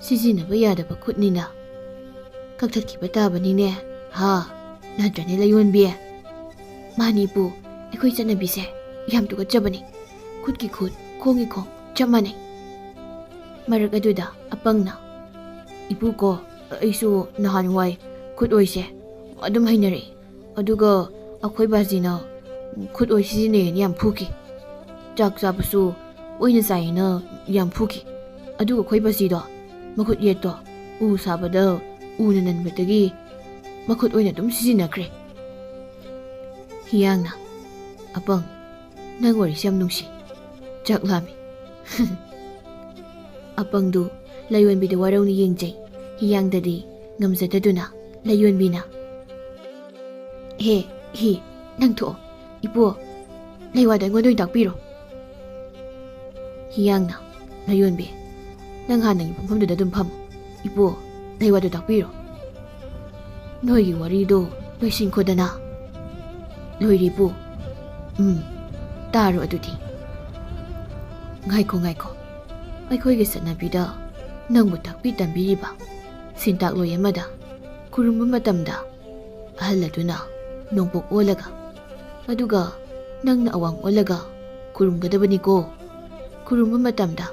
Speaker 1: ꯁꯤꯖꯤꯟꯅꯕ ꯌꯥꯗꯕ ꯈꯨꯠꯅꯤꯅ ꯀꯛꯊꯠꯈꯤꯕ ꯇꯥꯕꯅꯤꯅꯦ, ꯅꯠꯇ꯭ꯔꯅꯦ ꯂꯩꯌꯣꯟꯕꯤ?" "ꯃꯥꯅꯤ ꯏꯄꯨ, ꯑꯩꯈꯣꯏ ꯆꯠꯅꯕꯤꯁꯦ ꯌꯥꯝ ꯇꯨꯀꯠꯆꯕꯅꯤ, ꯈꯨꯠꯀꯤ ꯈꯨꯠ, ꯈꯣꯡꯒꯤ ꯈꯣꯡ ꯆꯞ ꯃꯥꯟꯅꯩ." ꯃꯔꯛ ꯑꯗꯨꯗ ꯑꯄꯪꯅ "ꯏꯄꯨ ꯀꯣ, ꯑꯩꯁꯨ ꯅꯍꯥꯟꯋꯥꯏ ꯈꯨꯠ ꯑꯣꯏꯁꯦ ꯑꯗꯨꯝ ꯍꯩꯅꯔꯛꯏ, ꯑꯗꯨꯒ ꯑꯩꯈꯣꯏ ꯕꯥꯖꯤꯅ ꯈꯨꯠ ꯑꯣꯏ ꯁꯤꯖꯤꯟꯅꯩꯌꯦꯅ ꯌꯥꯝ ꯐꯨꯈꯤ, ꯆꯥꯛ ꯆꯥꯕꯁꯨ ꯑꯣꯏꯅ ꯆꯥꯏꯌꯦꯅ ꯌꯥꯝ ꯐꯨꯈꯤ, ꯑꯗꯨꯒ ꯑꯩꯈꯣꯏ ꯕꯥꯖꯤꯗꯣ ꯃꯈꯨꯠ ꯌꯦꯠꯇꯣ ꯎ ꯁꯥꯕꯗ ꯎꯅ ꯅꯟꯕꯗꯒꯤ ꯃꯈꯨꯠ ꯑꯣꯏꯅ ꯑꯗꯨꯝ ꯁꯤꯖꯤꯟꯅꯈ꯭ꯔꯦ." ꯍꯤꯌꯥꯡꯅ "ꯑꯄꯪ, ꯅꯪ ꯋꯥꯔꯤꯁꯦ ꯌꯥꯝ ꯅꯨꯡꯁꯤ, ꯆꯥꯛ ꯂꯥꯝꯃꯤ." ꯑꯄꯪꯗꯨ ꯂꯩꯌꯣꯟꯕꯤꯗ ꯋꯥꯔꯧꯅ ꯌꯦꯡꯖꯩ꯫ ꯍꯤꯌꯥꯡꯗꯗꯤ ꯉꯝꯖꯗꯗꯨꯅ ꯂꯩꯌꯣꯟꯕꯤꯅ "ꯍꯤ, ꯅꯪ ꯊꯣꯛꯑꯣ, ꯏꯄꯨ, ꯂꯩꯋꯥꯗꯣ ꯑꯩꯉꯣꯟꯗ ꯑꯣꯏꯅ ꯇꯥꯛꯄꯤꯔꯣ." ꯍꯤꯌꯥꯡꯅ "ꯂꯩꯌꯣꯟꯕꯤ, ꯅꯪ ꯍꯥꯟꯅꯒꯤ ꯃꯐꯝꯗꯨꯗ ꯑꯗꯨꯝ ꯐꯝꯃꯨ, ꯏꯄꯨ, ꯂꯩꯋꯥꯗꯣ ꯇꯥꯛꯄꯤꯔꯣ." "ꯅꯣꯏꯒꯤ ꯋꯥꯔꯤꯗꯣ ꯂꯣꯏꯁꯤꯟꯈꯣꯗꯅ." "ꯂꯣꯏꯔꯦ ꯏꯄꯨ." "ꯇꯥꯔꯣ ꯑꯗꯨꯗꯤ." "ꯉꯥꯏꯈꯣ, ꯑꯩꯈꯣꯏꯒꯤ ꯆꯠꯅꯕꯤꯗ ꯅꯪꯕꯨ ꯇꯥꯛꯄꯤ ꯇꯝꯕꯤꯔꯤꯕ ꯁꯤꯟꯇꯥꯛꯂꯣꯏ ꯑꯃꯗ ꯈꯨꯔꯨꯝꯕ ꯃꯇꯝꯗ ꯑꯍꯜ ꯑꯗꯨꯅ ꯅꯣꯡꯄꯣꯛ ꯑꯣꯜꯂꯒ, ꯑꯗꯨꯒ ꯅꯪꯅ ꯑꯋꯥꯡ ꯑꯣꯜꯂꯒ ꯈꯨꯔꯨꯝꯒꯗꯕꯅꯤꯀꯣ꯫ ꯈꯨꯔꯨꯝꯕ ꯃꯇꯝꯗ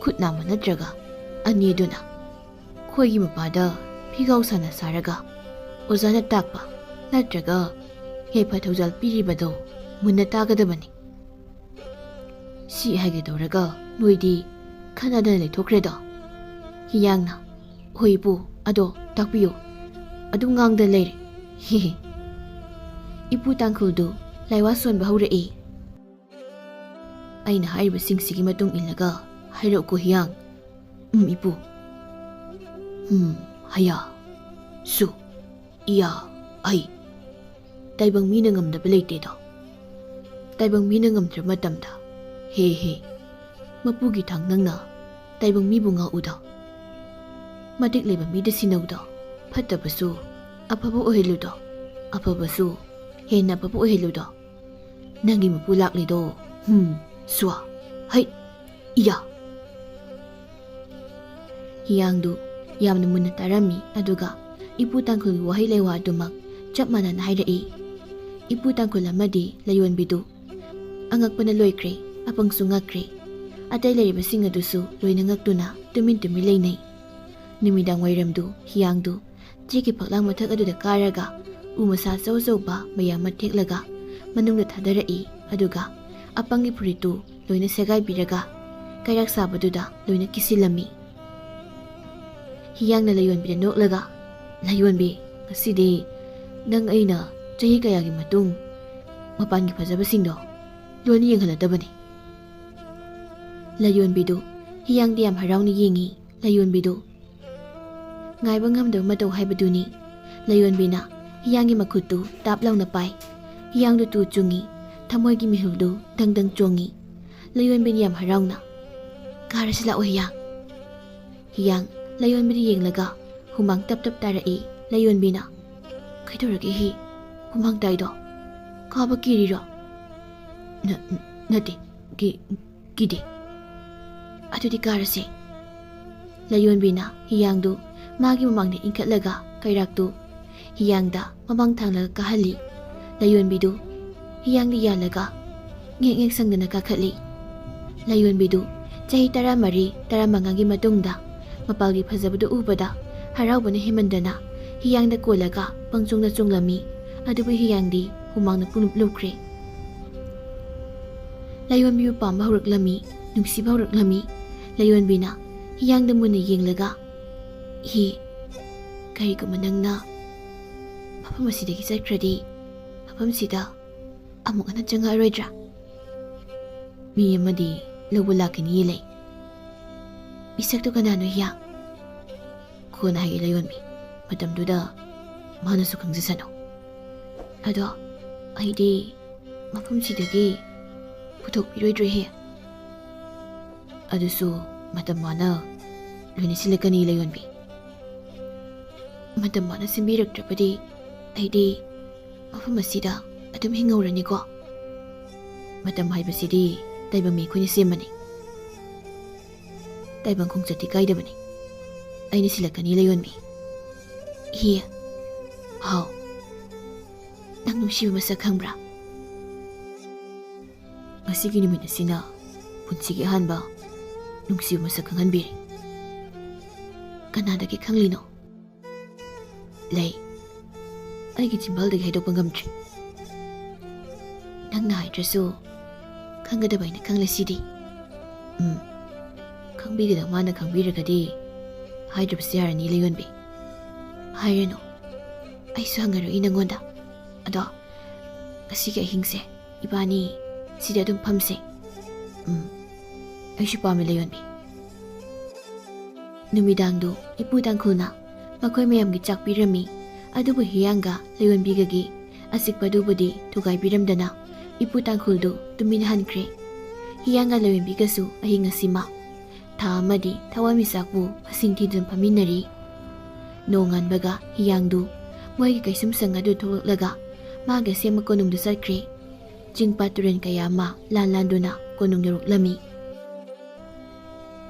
Speaker 1: ꯈꯨꯠ ꯅꯥꯝꯃ ꯅꯠꯇ꯭ꯔꯒ ꯑꯅꯤ ꯑꯗꯨꯅ ꯈꯣꯏꯒꯤ ꯃꯄꯥꯗ ꯐꯤꯒꯥꯎ ꯁꯥꯅ ꯁꯥꯔꯒ ꯑꯣꯖꯥꯅ ꯇꯥꯛꯄ ꯅꯠꯇ꯭ꯔꯒ ꯌꯥꯏꯐ ꯊꯧꯖꯥꯜ ꯄꯤꯔꯤꯕꯗꯣ ꯃꯨꯟꯅ ꯇꯥꯒꯗꯕꯅꯤ꯫ ꯁꯤ ꯍꯥꯏꯒꯗꯧꯔꯒ ꯅꯣꯏꯗꯤ ꯈꯟꯅꯗꯅ ꯂꯩꯊꯣꯛꯈ꯭ꯔꯦꯗꯣ." ꯍꯤꯌꯥꯡꯅ "ꯍꯣꯏ ꯏꯄꯨ, ꯑꯗꯣ ꯇꯥꯛꯄꯤꯌꯨ, ꯑꯗꯨꯝ ꯉꯥꯡꯗꯅ ꯂꯩꯔꯦ, ꯍꯤꯍꯤ." ꯏꯄꯨ ꯇꯥꯡꯈꯨꯜꯗꯨ ꯂꯥꯏꯋꯥ ꯁꯣꯟꯕ ꯍꯧꯔꯛꯏ꯫ "ꯑꯩꯅ ꯍꯥꯏꯔꯤꯕꯁꯤꯡꯁꯤꯒꯤ ꯃꯇꯨꯡ ꯏꯜꯂꯒ ꯍꯥꯏꯔꯛꯎꯀꯣ ꯍꯤꯌꯥꯡ." ꯏꯄꯨ." ꯍꯌꯥ, ꯁꯨ, ꯏꯌꯥ, ꯑꯩ, ꯇꯥꯏꯕꯪ ꯃꯤꯅ ꯉꯝꯗꯕ ꯂꯩꯇꯦꯗꯣ꯫ ꯇꯥꯏꯕꯪ ꯃꯤꯅ ꯉꯝꯗ꯭ꯔꯕ ꯃꯇꯝꯗ ꯍꯦ ꯃꯄꯨꯒꯤ ꯊꯥꯡ ꯅꯪꯅ ꯇꯥꯏꯕꯪ ꯃꯤꯕꯨ ꯉꯥꯛꯎꯗꯣ꯫ ꯃꯇꯤꯛ ꯂꯩꯕ ꯃꯤꯗ ꯁꯤꯟꯅꯧꯗꯣ, ꯐꯠꯇꯕꯁꯨ ꯑꯐꯕ ꯑꯣꯏꯍꯜꯂꯨꯗꯣ, ꯑꯐꯕꯁꯨ ꯍꯦꯟꯅ ꯑꯐꯕ ꯑꯣꯏꯍꯜꯂꯨꯗꯣ꯫ ꯅꯪꯒꯤ ꯃꯄꯨ ꯂꯥꯛꯂꯤꯗꯣ, ꯁ꯭ꯋꯥ, ꯍꯩꯠ, Iya. Hiyangdu yamna munna tarami aduga ipu tangkhulgi wahai lewa adumak chap manana hairei. Ipu tangkhul amadi layonbidu angakpana loikre apangsu ngakre. Atay laribasing adusu loina ngaktuna tumin-tumi laynay. Numidang wairamdu hiyangdu chiki paklang mathak aduda karaga umasa saw-saw ba mayam matheklaga manungda thadarai aduga apangi puritu loina segai biraga kairak sabaduda loina kisilami. Hiyangna layonbida noklaga, layonbi ngasidi nang aina chahi kayagi matung mapangi fajabasingdo loina yenghaladabani. Layonbidu hiyangdi yam harauni yengi layonbidu ngaiba ngamdaba matau haibaduni. Layonbina hiyanggi makhutu taplauna pai. Hiyangdu tu chungi thamoigi mihuldu dangdang chongi. Layonbini yam harauna karasila o hiyang. Hiyang layonbini yenglaga humang tap-tap tarai. Layonbina kaidorage hi humang taido kaba kiriro nate gide adudi karase. Layonbina hiyangdu magi mamangda inkatlaga kairaktu hiyangda mamang thanglaga kahali. Layonbidu hiyangdi yalaga ngek sangdana kakhatli. Layonbidu chahi 13-15 matungda mapalgi phajabadu ubada haraubana himandana hiyangda kolaga pangchungna chunglami adubu hiyangdi humangna punuplukhre. Layonbibu pamba huraklami nungsiba huraklami. Layonbina hiyangda munna yenglaga hi kariguma nangna mafam asidagi chatkradi mafamsida amuk hana changaroidra mi amadi lawba lakani lay. Bisakto kanano hiyang kona hagi layonbi matamduda manasu kangjasano ado aidi mafamsidagi puthokpiroidre he adusu matam mana loina silakani layonbi. Matam mana simbiraktrapadi aidi mafam asida adum hingawraniko. Matam haibasidi taibang mi khuni semani. Taibang khongchati kaidabani. Aina silakani layonbi. Hi hau nang nungsiba masak khangbra. Ngasigi numit asina punsigi ahanba nungsiba masak khanghanbiri. Kanadagi khanglino? Lay aigi chimbaldagi haidokpa ngamdri. Nangna haidrasu khanggadaba aina khanglasidi. Khangbigada mana khangbiragadi haidrabasi yarani layonbi. Hairano aisu hangaroi nangonda ado asigi ahingse ibani sida adum phamse. Aisu pame layonbi. Numidangdu ipu tangkhulna makhoi mayamgi chakpirami adubu hiyangga layonbigagi asikpadubudi thugaibiramdana ipu tangkhuldu tumina hankre. Hiyangga layonbigasu ahingasima tha amadi thawamisakbu asingthidun phaminari. Nonganbaga hiyangdu moigi kaisumsang adu tholaklaga maga sema konungdu satkre. Jingpa turen kayama lanlanduna konung yoruklami.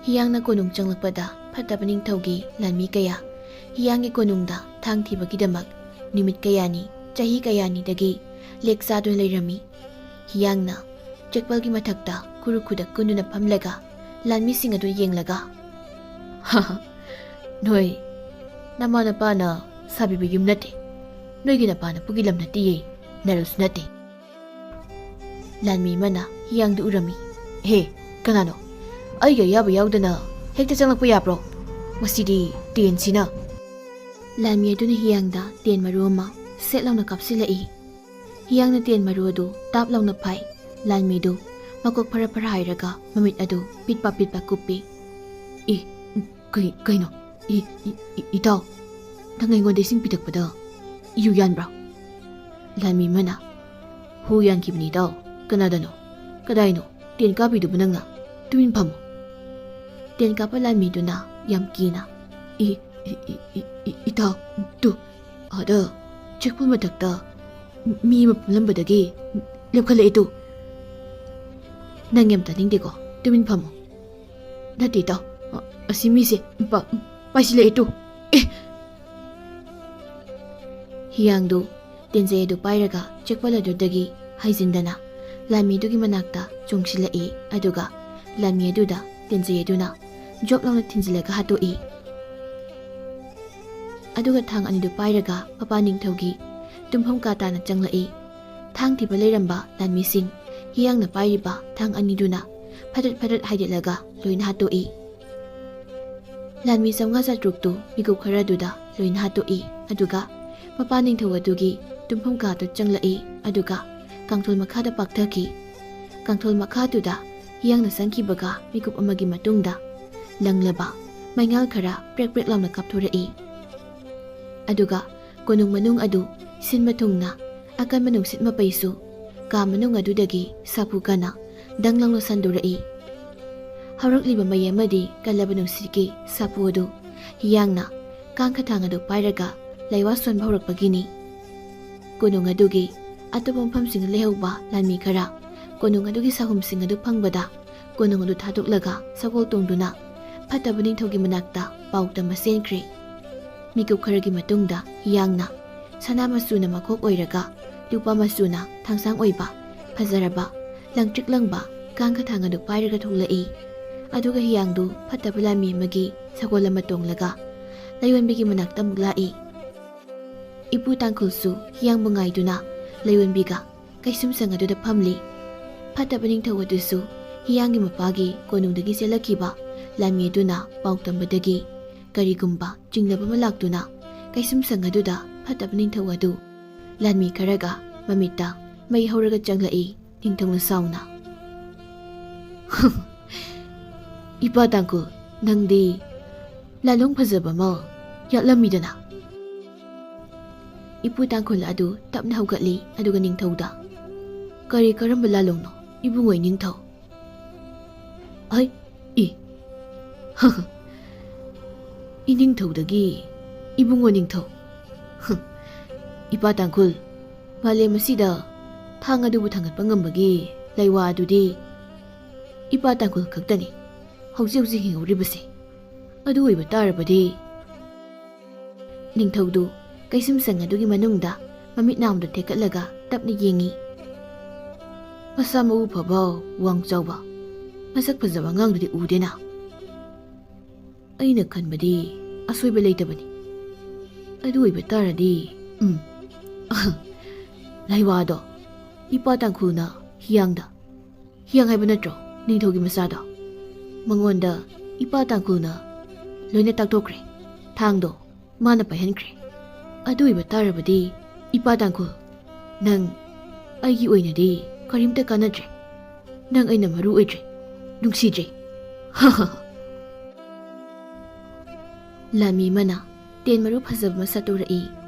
Speaker 1: Hiyangna konung changlakpada phatabaning thaugi lanmi kaya hiyanggi konungda thang thibagidamak numit kayani chahi kayani dagi leksadun leirami. Hiyangna chekpalgi mathakta kurukhuda kunduna phamlaga lanmi sing adu yenglaga noi nama napana sabibu yum nate noigi napana pugilam nati narus nate. Lanmi mana hiyangdu urami. He kanano aiga yaba yaudana hekta changlakpa yapro masidi ten sina. Lanmi aduna hiyangda ten maru ama setlauna kapsilai. Hiyangna ten maru adu tap launa phai. Lanmi du makok phara hairaga mamit adu pitpa kuppi. Kaino itaw nang ngayon sing pitakpada iyu yan bra. Lanmi mana hu yan kibni daw kanadano kadayno ten kapi du bananga tumin pamo. Ten kapa lanmi du na yam kina itaw tu ada chekpul matakta mi mapulambadagi lepkhala ito nang yam taning deko tumin pamo ꯅꯠꯇꯦ ꯇꯥꯎ ꯑꯁꯤ ꯃꯤꯁꯦ ꯄꯥꯏꯁꯤꯜꯂꯛꯑꯦ two ꯑꯦ ꯍꯤꯌꯥꯡꯗꯨ ꯇꯦꯟꯖꯩ ꯑꯗꯨ ꯄꯥꯏꯔꯒ ꯆꯦꯛꯄꯜ ꯑꯗꯨꯗꯒꯤ ꯍꯩꯖꯤꯟꯗꯅ ꯂꯥꯟꯃꯤꯗꯨꯒꯤ ꯃꯅꯥꯛꯇ ꯆꯣꯡꯁꯤꯜꯂꯛꯏ ꯑꯗꯨꯒ ꯂꯥꯟꯃꯤ ꯑꯗꯨꯗ ꯇꯦꯟꯖꯩ ꯑꯗꯨꯅ ꯖꯣꯞ ꯂꯥꯎꯅ ꯊꯤꯟꯖꯤꯜꯂꯒ ꯍꯥꯠꯇꯣꯛꯏ ꯑꯗꯨꯒ ꯊꯥꯡ ꯑꯅꯤꯗꯨ ꯄꯥꯏꯔꯒ ꯃꯄꯥ ꯅꯤꯡꯊꯧꯒꯤ ꯇꯨꯝꯐꯝ ꯀꯥ ꯇꯥꯅ ꯆꯪꯂꯛꯏ ꯊꯥꯡ ꯊꯤꯕ ꯂꯩꯔꯝꯕ ꯂꯥꯟꯃꯤꯁꯤꯡ ꯍꯤꯌꯥꯡꯅ ꯄꯥꯏꯔꯤꯕ ꯊꯥꯡ ꯑꯅꯤꯗꯨꯅ ꯐꯗꯠ ꯐꯗꯠ ꯍꯥꯏꯗꯠꯂꯒ ꯂꯣꯏꯅ ꯍꯥꯠꯇꯣꯛꯏ ꯂꯥꯟꯃꯤ 50-100ꯇꯨ ꯃꯤꯀꯨꯞ ꯈꯔꯗꯨꯗ ꯂꯣꯏꯅ ꯍꯥꯠꯇꯣꯛꯏ ꯑꯗꯨꯒ ꯃꯄꯥ ꯅꯤꯡꯊꯧ ꯑꯗꯨꯒꯤ ꯇꯨꯝꯐꯝ ꯀꯥꯗꯨ ꯆꯪꯂꯛꯏ ꯑꯗꯨꯒ ꯀꯥꯡꯊꯣꯜ ꯃꯈꯥꯗ ꯄꯥꯛꯊꯈꯤ ꯀꯥꯡꯊꯣꯜ ꯃꯈꯥꯗꯨꯗ ꯍꯤꯌꯥꯡꯅ ꯆꯪꯈꯤꯕꯒ ꯃꯤꯀꯨꯞ ꯑꯃꯒꯤ ꯃꯇꯨꯡꯗ ꯂꯪꯂꯕ ꯃꯩꯉꯥꯜ ꯈꯔ ꯄ꯭ꯔꯦꯛ ꯄ꯭ꯔꯦꯛ ꯂꯥꯎꯅ ꯀꯥꯞꯊꯣꯔꯛꯏ ꯑꯗꯨꯒ ꯀꯣꯅꯨꯡ ꯃꯅꯨꯡ ꯑꯗꯨ ꯁꯤꯟꯕ ꯊꯨꯡꯅ ꯑꯀꯟꯕ ꯅꯨꯡꯁꯤꯠ ꯃꯄꯩꯁꯨ ꯀꯥ ꯃꯅꯨꯡ ꯑꯗꯨꯗꯒꯤ ꯁꯥꯐꯨ ꯀꯟꯅ ꯗꯪ ꯂꯥꯎꯅ ꯁꯟꯗꯣꯔꯛꯏ ꯍꯧꯔꯛꯂꯤꯕ ꯃꯩ ꯑꯃꯗꯤ ꯀꯜꯂꯕ ꯅꯨꯡꯁꯤꯠꯀꯤ ꯁꯥꯐꯨ ꯑꯗꯨ ꯍꯤꯌꯥꯡꯅ ꯀꯥꯡꯈꯊꯥꯡ ꯑꯗꯨ ꯄꯥꯏꯔꯒ ꯂꯩꯋꯥ ꯁꯣꯟꯕ ꯍꯧꯔꯛꯄꯒꯤꯅꯤ ꯀꯣꯅꯨꯡ ꯑꯗꯨꯒꯤ ꯑꯇꯣꯞꯄ ꯃꯐꯝꯁꯤꯡꯗ ꯂꯩꯍꯧꯕ ꯂꯥꯟꯃꯤ ꯈꯔ ꯀꯣꯅꯨꯡ ꯑꯗꯨꯒꯤ ꯁꯥꯍꯨꯝꯁꯤꯡ ꯑꯗꯨ ꯐꯪꯕꯗ ꯀꯣꯅꯨꯡ ꯑꯗꯨ ꯊꯥꯗꯣꯛꯂꯒ ꯁꯒꯣꯜ ꯇꯣꯡꯗꯨꯅ ꯐꯠꯇꯕ ꯅꯤꯡꯊꯧꯒꯤ ꯃꯅꯥꯛꯇ ꯄꯥꯎ ꯇꯝꯕ ꯆꯦꯟꯈ꯭ꯔꯦ ꯃꯤꯀꯨꯞ ꯈꯔꯒꯤ ꯃꯇꯨꯡꯗ ꯍꯤꯌꯥꯡꯅ ꯁꯅꯥ ꯃꯆꯨꯅ ꯃꯀꯣꯛ ꯑꯣꯏꯔꯒ ꯂꯨꯄꯥ ꯃꯆꯨꯅ ꯊꯥꯡꯁꯥꯡ ꯑꯣꯏꯕ ꯐꯖꯔꯕ ꯂꯪꯇ꯭ꯔꯤꯛ ꯂꯪꯕ ꯀꯥꯡꯈꯊꯥꯡ ꯑꯗꯨ ꯄꯥꯏꯔꯒ ꯊꯣꯛꯂꯛꯏ ꯑꯗꯨꯒ ꯍꯤꯌꯥꯡꯗꯨ ꯐꯠꯇꯕ ꯂꯥꯟꯃꯤ ꯑꯃꯒꯤ ꯁꯒꯣꯜ ꯑꯃ ꯇꯣꯡꯂꯒ ꯂꯩꯌꯣꯟꯕꯤꯒꯤ ꯃꯅꯥꯛꯇ ꯑꯃꯨꯛ ꯂꯥꯛꯏ ꯏꯄꯨ ꯇꯥꯡꯈꯨꯜꯁꯨ ꯍꯤꯌꯥꯡꯕꯨ ꯉꯥꯏꯗꯨꯅ ꯂꯩꯌꯣꯟꯕꯤꯒ ꯀꯩꯁꯨꯝꯁꯪ ꯑꯗꯨꯗ ꯐꯝꯂꯤ ꯐꯠꯇꯕ ꯅꯤꯡꯊꯧ ꯑꯗꯨꯁꯨ ꯍꯤꯌꯥꯡꯒꯤ ꯃꯄꯥꯒꯤ ꯀꯣꯅꯨꯡꯗꯒꯤ ꯆꯦꯜꯂꯛꯈꯤꯕ ꯂꯥꯟꯃꯤ ꯑꯗꯨꯅ ꯄꯥꯎ ꯇꯝꯕꯗꯒꯤ ꯀꯔꯤꯒꯨꯝꯕ ꯆꯤꯡꯅꯕ ꯑꯃ ꯂꯥꯛꯇꯨꯅ ꯀꯩꯁꯨꯝꯁꯪ ꯑꯗꯨꯗ ꯐꯠꯇꯕ ꯅꯤꯡꯊꯧ ꯑꯗꯨ ꯂꯥꯟꯃꯤ ꯈꯔꯒ ꯃꯃꯤꯠꯇ ꯃꯩ ꯍꯧꯔꯒ ꯆꯪꯂꯛꯏ ꯅꯤꯡꯊꯧꯅ ꯁꯥꯎꯅ ꯏꯄꯥ ꯇꯥꯡꯈꯨꯜ ꯅꯪꯗꯤ ꯂꯥꯂꯣꯡ ꯐꯖꯕ ꯑꯃ ꯌꯥꯠꯂꯝꯃꯤꯗꯅ ꯏꯄꯨ ꯇꯥꯡꯈꯨꯜ ꯑꯗꯨ ꯇꯞꯅ ꯍꯧꯒꯠꯂꯤ ꯑꯗꯨꯒ ꯅꯤꯡꯊꯧꯗ ꯀꯔꯤ ꯀꯔꯝꯕ ꯂꯥꯂꯣꯡꯅꯣ ꯏꯕꯨꯡꯉꯣꯏ ꯅꯤꯡꯊꯧ ꯑꯩ ꯏꯅꯤꯡꯊꯧꯗꯒꯤ ꯏꯕꯨꯡꯉꯣ ꯅꯤꯡꯊꯧ ꯏꯄꯥ ꯇꯥꯡꯈꯨꯜ ꯃꯥꯂꯦꯝ ꯑꯁꯤꯗ ꯊꯥꯡ ꯑꯗꯨꯕꯨ ꯊꯥꯡꯒꯠꯄ ꯉꯝꯕꯒꯤ ꯂꯩꯋꯥ ꯑꯗꯨꯗꯤ ꯏꯄꯥ ꯇꯥꯡꯈꯨꯜ ꯈꯛꯇꯅꯤ ꯍꯧꯖꯤꯛ ꯍꯧꯖꯤꯛ ꯍꯤꯡꯍꯧꯔꯤꯕꯁꯦ ꯑꯗꯨ ꯑꯣꯏꯕ ꯇꯥꯔꯕꯗꯤ ꯅꯤꯡꯊꯧꯗꯨ ꯀꯩꯁꯨꯝꯁꯪ ꯑꯗꯨꯒꯤ ꯃꯅꯨꯡꯗ ꯃꯃꯤꯠ ꯅꯥꯝꯗ ꯊꯦꯛꯀꯠꯂꯒ ꯇꯞꯅ ꯌꯦꯡꯉꯤ ꯃꯁꯥ ꯃꯎ ꯐꯕ ꯋꯥꯡ ꯆꯥꯎꯕ ꯃꯁꯛ ꯐꯖꯕ ꯑꯉꯥꯡꯗꯨꯗꯤ ꯎꯗꯦꯅ ꯑꯩꯅ ꯈꯟꯕꯗꯤ ꯑꯁꯣꯏꯕ ꯂꯩꯇꯕꯅꯤ ꯑꯗꯨ ꯑꯣꯏꯕ ꯇꯥꯔꯗꯤ ꯂꯩꯋꯥꯗꯣ ꯏꯄꯥ ꯇꯥꯡꯈꯨꯜꯅ ꯍꯤꯌꯥꯡ ꯍꯥꯏꯕ ꯅꯠꯇ꯭ꯔꯣ ꯅꯤꯡꯊꯧꯒꯤ ꯃꯆꯥꯗꯣ ꯃꯉꯣꯟꯗ ꯏꯄꯥ ꯇꯥꯡꯈꯨꯜꯅ ꯂꯣꯏꯅ ꯇꯥꯛꯊꯣꯛꯈ꯭ꯔꯦ ꯊꯥꯡꯗꯣ ꯃꯥꯅ ꯄꯥꯏꯍꯟꯈ꯭ꯔꯦ ꯑꯗꯨ ꯑꯣꯏꯕ ꯇꯥꯔꯕꯗꯤ ꯏꯄꯥ ꯇꯥꯡꯈꯨꯜ ꯅꯪ ꯑꯩꯒꯤ ꯑꯣꯏꯅꯗꯤ ꯀꯔꯤꯝꯇ ꯀꯥꯟꯅꯗ꯭ꯔꯦ ꯅꯪ ꯑꯩꯅ ꯃꯔꯨ ꯑꯣꯏꯗ꯭ꯔꯦ ꯅꯨꯡꯁꯤꯗ꯭ꯔꯦ ꯂꯥꯟꯃꯤ ꯑꯃꯅ ꯇꯦꯟ ꯃꯔꯨ ꯐꯖꯕ ꯑꯃ ꯁꯠꯇꯣꯔꯛꯏ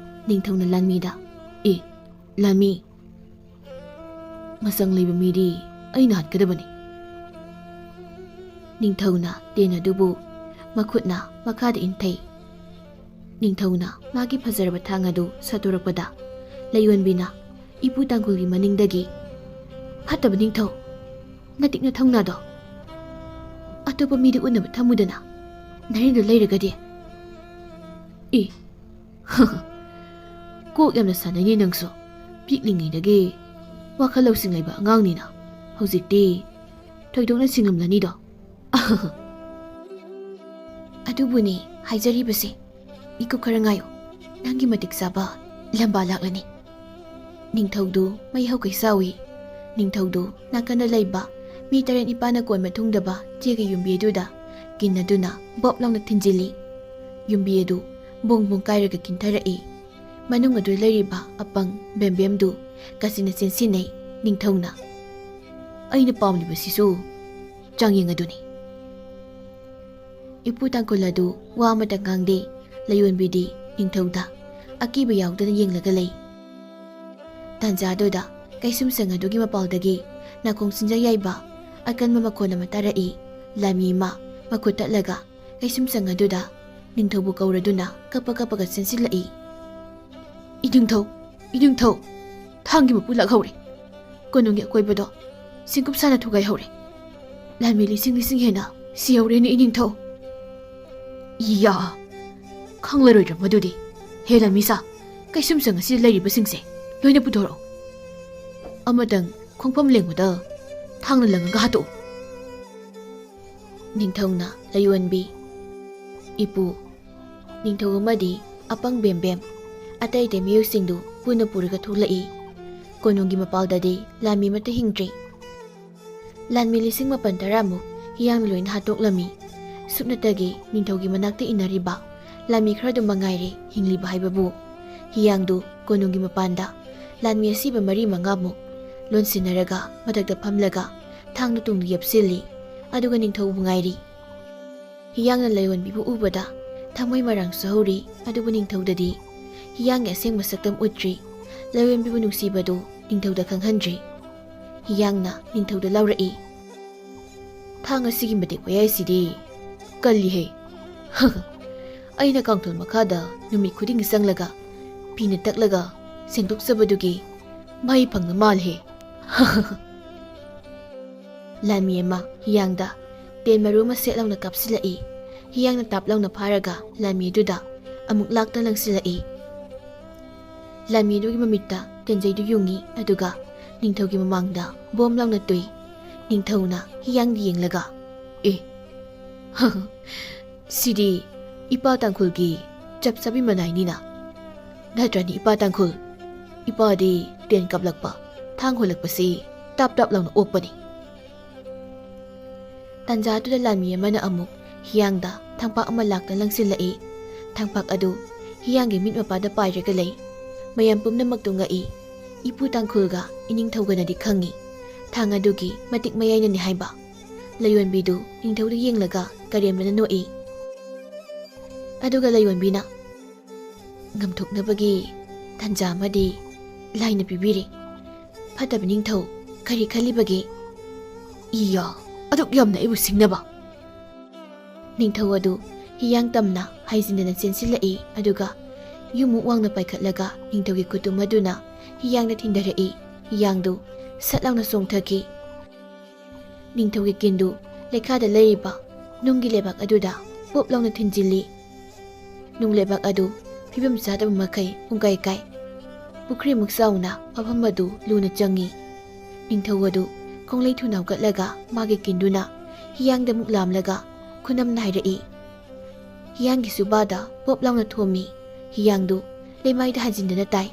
Speaker 1: ꯅꯤꯡꯊꯧꯅ ꯂꯥꯟꯃꯤꯗ ꯂꯥꯟꯃꯤ ꯃꯁꯪ ꯂꯩꯕ ꯃꯤꯗꯤ ꯑꯩꯅ ꯍꯥꯠꯀꯗꯕꯅꯤ ꯅꯤꯡꯊꯧꯅ ꯇꯦꯟ ꯑꯗꯨꯕꯨ ꯃꯈꯨꯠꯅ ꯃꯈꯥꯗ ꯏꯟꯊꯩ ꯅꯤꯡꯊꯧꯅ ꯃꯥꯒꯤ ꯐꯖꯔꯕ ꯊꯥꯡ ꯑꯗꯨ ꯁꯠꯇꯣꯔꯛꯄꯗ ꯂꯩꯌꯣꯟꯕꯤꯅ ꯏꯄꯨ ꯇꯥꯡꯈꯨꯜꯒꯤ ꯃꯅꯤꯡꯗꯒꯤ ꯐꯠꯇꯕ ꯅꯤꯡꯊꯧ ꯅꯇꯤꯛ ꯅꯊꯧꯅꯥꯗꯣ ꯑꯇꯣꯞꯄ ꯃꯤꯗ ꯎꯠꯅꯕ ꯊꯝꯃꯨꯗꯅ ꯅꯔꯤꯟꯗꯣ ꯂꯩꯔꯒꯗꯤ ꯀꯣꯛ ꯌꯥꯝꯅ ꯁꯥꯟꯅꯩꯅꯦ ꯅꯪꯁꯨ ꯄꯤꯛꯂꯤꯉꯩꯗꯒꯤ ꯋꯥꯈꯜ ꯂꯧꯁꯤꯡ ꯂꯩꯕ ꯑꯉꯥꯡꯅꯤꯅ ꯍꯧꯖꯤꯛꯇꯤ ꯊꯣꯏꯗꯣꯛꯅ ꯁꯤꯡꯂꯝꯂꯅꯤꯗꯣ ꯑꯗꯨꯕꯨꯅꯤ ꯍꯥꯏꯖꯔꯤꯕꯁꯦ ꯃꯤꯀꯨꯞ ꯈꯔ ꯉꯥꯏꯌꯨ ꯅꯪꯒꯤ ꯃꯇꯤꯛ ꯆꯥꯕ ꯂꯝꯕꯥ ꯂꯥꯛꯂꯅꯤ ꯅꯤꯡꯊꯧꯗꯨ ꯃꯩ ꯍꯧꯒꯩ ꯁꯥꯎꯏ ꯅꯤꯡꯊꯧꯗꯨ ꯅꯥꯀꯟꯗ ꯂꯩꯕ ꯃꯤ 7-9ꯅ ꯀꯣꯟꯕ ꯊꯨꯡꯗꯕ ꯆꯦꯒꯤ ꯌꯨꯝꯕꯤ ꯑꯗꯨꯗ ꯀꯤꯟꯅꯗꯨꯅ ꯕꯣꯞ ꯂꯥꯎꯅ ꯊꯤꯟꯖꯤꯜꯂꯤ ꯌꯨꯝꯕꯤ ꯑꯗꯨ ꯕꯣꯡ ꯕꯣꯡ ꯀꯥꯏꯔꯒ ꯀꯤꯟꯊꯔꯛꯏ ꯃꯅꯨꯡ ꯑꯗꯨ ꯂꯩꯔꯤꯕ ꯑꯄꯪ ꯕꯦꯝꯕꯦꯝꯗꯨ ꯀꯥꯆꯤꯟꯅ ꯆꯦꯟꯁꯤꯟꯅꯩ ꯅꯤꯡꯊꯧꯅ ꯑꯩꯅ ꯄꯥꯝꯂꯤꯕꯁꯤꯁꯨ ꯆꯥꯡꯌꯦꯡ ꯑꯗꯨꯅꯤ ꯏꯄꯨ ꯇꯥꯡꯈꯨꯜ ꯑꯗꯨ ꯋꯥ ꯑꯃꯇ ꯉꯥꯡꯗꯦ ꯂꯩꯌꯣꯟꯕꯤꯗꯤ ꯅꯤꯡꯊꯧꯗ ꯑꯀꯤꯕ ꯌꯥꯎꯗꯅ ꯌꯦꯡꯂꯒ ꯂꯩ ꯇꯥꯟꯖꯥꯗꯨꯗ ꯀꯩꯁꯨꯝꯁꯪ ꯑꯗꯨꯒꯤ ꯃꯄꯥꯜꯗꯒꯤ ꯅꯥꯀꯣꯡ ꯁꯤꯟꯖ ꯌꯥꯏꯕ ꯑꯀꯟꯕ ꯃꯈꯣꯟ ꯑꯃ ꯇꯥꯔꯛꯏ ꯂꯥꯟꯃꯤ ꯑꯃ ꯃꯈꯨꯠ ꯇꯠꯂꯒ ꯀꯩꯁꯨꯝꯁꯪ ꯑꯗꯨꯗ ꯅꯤꯡꯊꯧꯕꯨ ꯀꯧꯔꯗꯨꯅ ꯀꯞꯄꯒ ꯆꯦꯟꯁꯤꯜꯂꯛꯏ ꯏꯅꯤꯡꯊꯧ ꯊꯥꯡꯒꯤ ꯃꯄꯨ ꯂꯥꯛꯍꯧꯔꯦ ꯀꯣꯅꯨꯡꯒꯤ ꯑꯀꯣꯏꯕꯗꯣ ꯁꯤꯡꯀꯨꯞ ꯁꯥꯅ ꯊꯨꯒꯥꯏꯍꯧꯔꯦ ꯂꯥꯟꯃꯤ ꯂꯤꯁꯤꯡ ꯍꯦꯟꯅ ꯁꯤꯍꯧꯔꯦꯅꯦ ꯏꯅꯤꯡꯊꯧ. ꯏꯌꯥ, ꯈꯪꯂꯔꯣꯏꯗ꯭ꯔ ꯃꯗꯨꯗꯤ? ꯍꯦ ꯂꯥꯟꯃꯤꯁꯥ, ꯀꯩꯁꯨꯝꯁꯪ ꯑꯁꯤꯗ ꯂꯩꯔꯤꯕꯁꯤꯡꯁꯦ ꯂꯣꯏꯅ ꯄꯨꯊꯣꯔꯛꯎ. ꯑꯃꯇꯪ ꯈꯣꯡꯐꯝ ꯂꯦꯡꯕꯗ ꯊꯥꯡꯅ ꯂꯪꯉꯒ ꯍꯥꯠꯇꯣꯛꯎ. ꯅꯤꯡꯊꯧꯅ ꯂꯥꯏꯑꯣꯟꯕꯤ, ꯏꯄꯨ, ꯅꯤꯡꯊꯧ ꯑꯃꯗꯤ ꯑꯄꯪ ꯕꯦꯝꯕꯦꯝ ꯑꯇꯩ ꯑꯇꯩ ꯃꯤꯑꯣꯏꯁꯤꯡꯗꯨ ꯄꯨꯟꯅ ꯄꯨꯔꯒ ꯊꯣꯛꯂꯛꯏ. ꯀꯣꯅꯨꯡꯒꯤ ꯃꯄꯥꯜꯗꯗꯤ ꯂꯥꯟꯃꯤ ꯑꯃꯠꯇ ꯍꯤꯡꯗ꯭ꯔꯤ. ꯂꯥꯟꯃꯤ 9,900 ꯍꯤꯌꯥꯡꯅ ꯂꯣꯏꯅ ꯍꯥꯠꯇꯣꯛꯂꯝꯃꯤ. ꯁꯨꯞꯅꯇꯒꯤ ꯅꯤꯡꯊꯧꯒꯤ ꯃꯅꯥꯛꯇ ꯏꯟꯅꯔꯤꯕ ꯂꯥꯟꯃꯤ ꯈꯔꯗꯨ ꯃꯉꯥꯏꯔꯦ ꯍꯤꯡꯂꯤꯕ ꯍꯥꯏꯕꯕꯨ. ꯍꯤꯌꯥꯡꯗꯨ ꯀꯣꯅꯨꯡꯒꯤ ꯃꯄꯥꯟꯗ ꯂꯥꯟꯃꯤ ꯑꯁꯤꯕ 4-5 ꯂꯣꯟꯁꯤꯟꯅꯔꯒ ꯃꯊꯛꯇ ꯐꯝꯂꯒ ꯊꯥꯡꯅ ꯇꯨꯡꯗ ꯌꯦꯞꯁꯤꯜꯂꯤ. ꯑꯗꯨꯒ ꯅꯤꯡꯊꯧꯕꯨ ꯉꯥꯏꯔꯤ. ꯍꯤꯌꯥꯡꯅ ꯂꯥꯏꯑꯣꯟꯕꯤꯕꯨ ꯎꯕꯗ ꯊꯃꯣꯏ ꯃꯔꯥꯡ ꯁꯣꯍꯧꯔꯤ. ꯑꯗꯨꯕꯨ ꯅꯤꯡꯊꯧꯗꯗꯤ ꯍꯤꯌꯥꯡꯒꯤ ꯑꯁꯦꯡꯕ ꯁꯛꯇꯝ ꯎꯠꯇ꯭ꯔꯤ. ꯂꯥꯏꯑꯣꯟꯕꯤꯕꯨ ꯅꯨꯡꯁꯤꯕꯗꯨ ꯅꯤꯡꯊꯧꯗ ꯈꯪꯍꯟꯗ꯭ꯔꯤ. ꯍꯤꯌꯥꯡꯅ ꯅꯤꯡꯊꯧꯗ ꯂꯥꯎꯔꯛꯏ. ꯊꯥꯡ ꯑꯁꯤꯒꯤ ꯃꯇꯦꯛ ꯃꯌꯥꯏꯁꯤꯗꯤ ꯀꯜꯂꯤꯍꯦ. ꯑꯩꯅ ꯀꯥꯡꯊꯣꯜ ꯃꯈꯥꯗ ꯅꯨꯃꯤꯠ ꯈꯨꯗꯤꯡꯒꯤ ꯆꯪꯂꯒ ꯐꯤꯅ ꯇꯛꯂꯒ ꯁꯦꯡꯗꯣꯛꯆꯕꯗꯨꯒꯤ ꯃꯍꯩ ꯐꯪꯅ ꯃꯥꯜꯂꯦ. ꯂꯥꯟꯃꯤ ꯑꯃ ꯍꯤꯌꯥꯡꯗ ꯇꯦꯟ ꯃꯔꯨ ꯑꯃ ꯁꯦꯠ ꯂꯥꯎꯅ ꯀꯥꯞꯁꯤꯜꯂꯛꯏ. ꯍꯤꯌꯥꯡꯅ ꯇꯥꯞ ꯂꯥꯎꯅ ꯐꯥꯔꯒ ꯂꯥꯟꯃꯤ ꯑꯗꯨꯗ ꯑꯃꯨꯛ ꯂꯥꯛꯇꯅ ꯂꯪꯁꯤꯜꯂꯛꯏ. ꯂꯥꯟꯃꯤ ꯑꯗꯨꯒꯤ ꯃꯃꯤꯠꯇ ꯇꯦꯟꯖꯩꯗꯨ ꯌꯨꯡꯉꯤ. ꯑꯗꯨꯒ ꯅꯤꯡꯊꯧꯒꯤ ꯃꯃꯥꯡꯗ ꯕꯣꯝ ꯂꯥꯎꯅ ꯇꯨꯏ. ꯅꯤꯡꯊꯧꯅ ꯍꯤꯌꯥꯡꯗ ꯌꯦꯡꯂꯒ, ꯑꯦ, ꯁꯤꯗꯤ ꯏꯄꯥ ꯇꯥꯡꯈꯨꯜꯒꯤ ꯆꯞ ꯆꯥꯕꯤ ꯃꯅꯥꯏꯅꯤꯅ. ꯅꯠꯇ꯭ꯔꯅꯤ ꯏꯄꯥ ꯇꯥꯡꯈꯨꯜ? ꯏꯄꯥꯗꯤ ꯇꯦꯟ ꯀꯥꯞꯂꯛꯄ, ꯊꯥꯡ ꯍꯣꯜꯂꯛꯄꯁꯤ ꯇꯥꯞ ꯇꯥꯞ ꯂꯥꯎꯅ ꯑꯣꯛꯄꯅꯤ. ꯇꯥꯟꯖꯥꯗꯨꯗ ꯂꯥꯟꯃꯤ ꯑꯃꯅ ꯑꯃꯨꯛ ꯍꯤꯌꯥꯡꯗ ꯊꯥꯡꯄꯥꯛ ꯑꯃ ꯂꯥꯛꯇꯅ ꯂꯪꯁꯤꯜꯂꯛꯏ. ꯊꯥꯡꯄꯥꯛ ꯑꯗꯨ ꯍꯤꯌꯥꯡꯒꯤ ꯃꯤꯠ ꯃꯄꯥꯗ ꯄꯥꯏꯔꯒ ꯂꯩ. ꯃꯌꯥꯝ ꯄꯨꯝꯅꯃꯛꯇꯨ ꯉꯛꯏ. ꯏꯄꯨ ꯇꯥꯡꯈꯨꯜꯒ ꯏꯅꯤꯡꯊꯧꯒꯅꯗꯤ ꯈꯪꯉꯤ ꯊꯥꯡ ꯑꯗꯨꯒꯤ ꯃꯇꯤꯛ ꯃꯌꯥꯏꯅꯅꯤ ꯍꯥꯏꯕ. ꯂꯥꯏꯑꯣꯟꯕꯤꯗꯨ ꯅꯤꯡꯊꯧꯗ ꯌꯦꯡꯂꯒ ꯀꯔꯦꯝꯅꯅ ꯅꯣꯛꯏ. ꯑꯗꯨꯒ ꯂꯥꯏꯑꯣꯟꯕꯤꯅ, ꯉꯝꯊꯣꯛꯅꯕꯒꯤ ꯇꯥꯟꯖꯥ ꯑꯃꯗꯤ ꯂꯥꯏꯅ ꯄꯤꯕꯤꯔꯤ. ꯐꯠꯇꯕ ꯅꯤꯡꯊꯧ, ꯀꯔꯤ ꯈꯜꯂꯤꯕꯒꯦ? ꯏꯌꯥ, ꯑꯗꯨꯛ ꯌꯥꯝꯅ ꯑꯩꯕꯨ ꯁꯤꯡꯅꯕ! ꯅꯤꯡꯊꯧ ꯑꯗꯨ ꯍꯤꯌꯥꯡ ꯇꯝꯅ ꯍꯥꯏꯖꯤꯟꯗꯅ ꯆꯦꯟꯁꯤꯜꯂꯛꯏ. ꯑꯗꯨꯒ ꯌꯨꯝꯃꯨꯛ ꯋꯥꯡꯅ ꯄꯥꯏꯈꯠꯂꯒ ꯅꯤꯡꯊꯧꯒꯤ ꯈꯨꯠꯇꯨꯝ ꯑꯗꯨꯅ ꯍꯤꯌꯥꯡꯗ ꯊꯤꯟꯊꯔꯛꯏ. ꯍꯤꯌꯥꯡꯗꯨ ꯁꯠ ꯂꯥꯎꯅ ꯆꯣꯡꯊꯈꯤ. ꯅꯤꯡꯊꯧꯒꯤ ꯀꯤꯟꯗꯨ ꯂꯩꯈꯥꯗ ꯂꯩꯔꯤꯕ ꯅꯨꯡꯒꯤ ꯂꯩꯕꯥꯛ ꯑꯗꯨꯗ ꯄꯣꯞ ꯂꯥꯎꯅ ꯊꯤꯟꯖꯤꯜꯂꯤ. ꯅꯨꯡ ꯂꯩꯕꯥꯛ ꯑꯗꯨ ꯐꯤꯕꯝ ꯆꯥꯗꯕ ꯃꯈꯩ ꯄꯨꯡꯀꯥꯏ ꯀꯥꯏ. ꯄꯨꯈ꯭ꯔꯤꯃꯨꯛ ꯆꯥꯎꯅ ꯃꯐꯝ ꯑꯗꯨ ꯂꯨꯅ ꯆꯪꯉꯤ. ꯅꯤꯡꯊꯧ ꯑꯗꯨ ꯈꯣꯡꯂꯩ ꯊꯨꯅ ꯍꯧꯒꯠꯂꯒ ꯃꯥꯒꯤ ꯀꯤꯟꯗꯨꯅ ꯍꯤꯌꯥꯡꯗ ꯑꯃꯨꯛ ꯂꯥꯝꯂꯒ ꯈꯨꯅꯝꯅ ꯍꯥꯏꯔꯛꯏ. ꯍꯤꯌꯥꯡꯒꯤ ꯁꯨꯕꯥꯗ ꯄꯣꯞ ꯂꯥꯎꯅ ꯊꯣꯝꯃꯤ. ꯍꯤꯌꯥꯡꯗꯨ ꯂꯩꯃꯥꯏꯗ ꯍꯟꯖꯤꯟꯗꯅ ꯇꯥꯏ.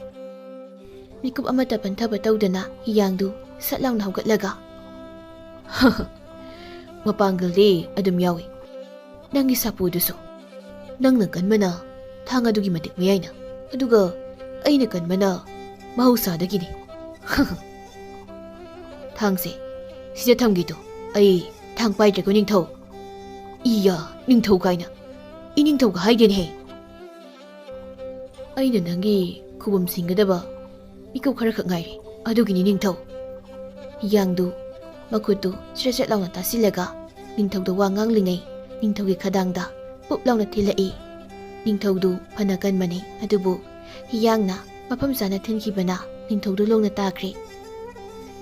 Speaker 1: ꯃꯤꯀꯨꯞ ꯑꯃꯠꯇ ꯄꯟꯊꯕ ꯇꯧꯗꯅ ꯍꯤꯌꯥꯡꯗꯨ ꯁꯠ ꯂꯥꯎꯅ ꯍꯧꯒꯠꯂꯒ, ꯃꯄꯥꯡꯒꯜꯗꯤ ꯑꯗꯨꯝ ꯌꯥꯎꯏ. ꯅꯪꯒꯤ ꯁꯥꯄꯨꯗꯨꯁꯨ. ꯅꯪꯅ ꯀꯟꯕꯅ ꯊꯥꯡ ꯑꯗꯨꯒꯤ ꯃꯇꯤꯛ ꯃꯌꯥꯏꯅ, ꯑꯗꯨꯒ ꯑꯩꯅ ꯀꯟꯕꯅ ꯃꯍꯧꯁꯥꯗꯒꯤꯅꯤ. ꯊꯥꯡꯁꯦ ꯁꯤꯗ ꯊꯝꯒꯤꯗꯣ. ꯑꯩ ꯊꯥꯡ ꯄꯥꯏꯗ꯭ꯔꯦꯀꯣ ꯅꯤꯡꯊꯧ. ꯏꯌꯥ, ꯅꯤꯡꯊꯧ ꯀꯥꯏꯅ ꯏꯅꯤꯡꯊꯧꯒ ꯍꯥꯏꯒꯦꯅꯦꯍꯦ. ꯑꯩꯅ ꯅꯪꯒꯤ ꯈꯨꯕꯝ ꯁꯤꯡꯒꯗꯕ ꯃꯤꯀꯨꯞ ꯈꯔꯈꯛ ꯉꯥꯏꯔꯦ. ꯑꯗꯨꯒꯤꯅꯤ ꯅꯤꯡꯊꯧ. ꯍꯤꯌꯥꯡꯗꯨ ꯃꯈꯨꯠꯇꯨ ꯆ꯭ꯔꯦꯠ ꯆ꯭ꯔꯦꯠ ꯂꯥꯎꯅ ꯇꯥꯁꯤꯜꯂꯒ ꯅꯤꯡꯊꯧꯗ ꯋꯥ ꯉꯥꯡꯂꯤꯉꯩ ꯅꯤꯡꯊꯧꯒꯤ ꯈꯗꯥꯡꯗ ꯄꯨꯞ ꯂꯥꯎꯅ ꯊꯤꯜꯂꯛꯏ. ꯅꯤꯡꯊꯧꯗꯨ ꯐꯅ ꯀꯟꯕꯅꯤ. ꯑꯗꯨꯕꯨ ꯍꯤꯌꯥꯡꯅ ꯃꯐꯝ ꯆꯥꯅ ꯊꯤꯟꯈꯤꯕꯅ ꯅꯤꯡꯊꯧꯗꯨ ꯂꯣꯡꯅ ꯇꯥꯈ꯭ꯔꯦ.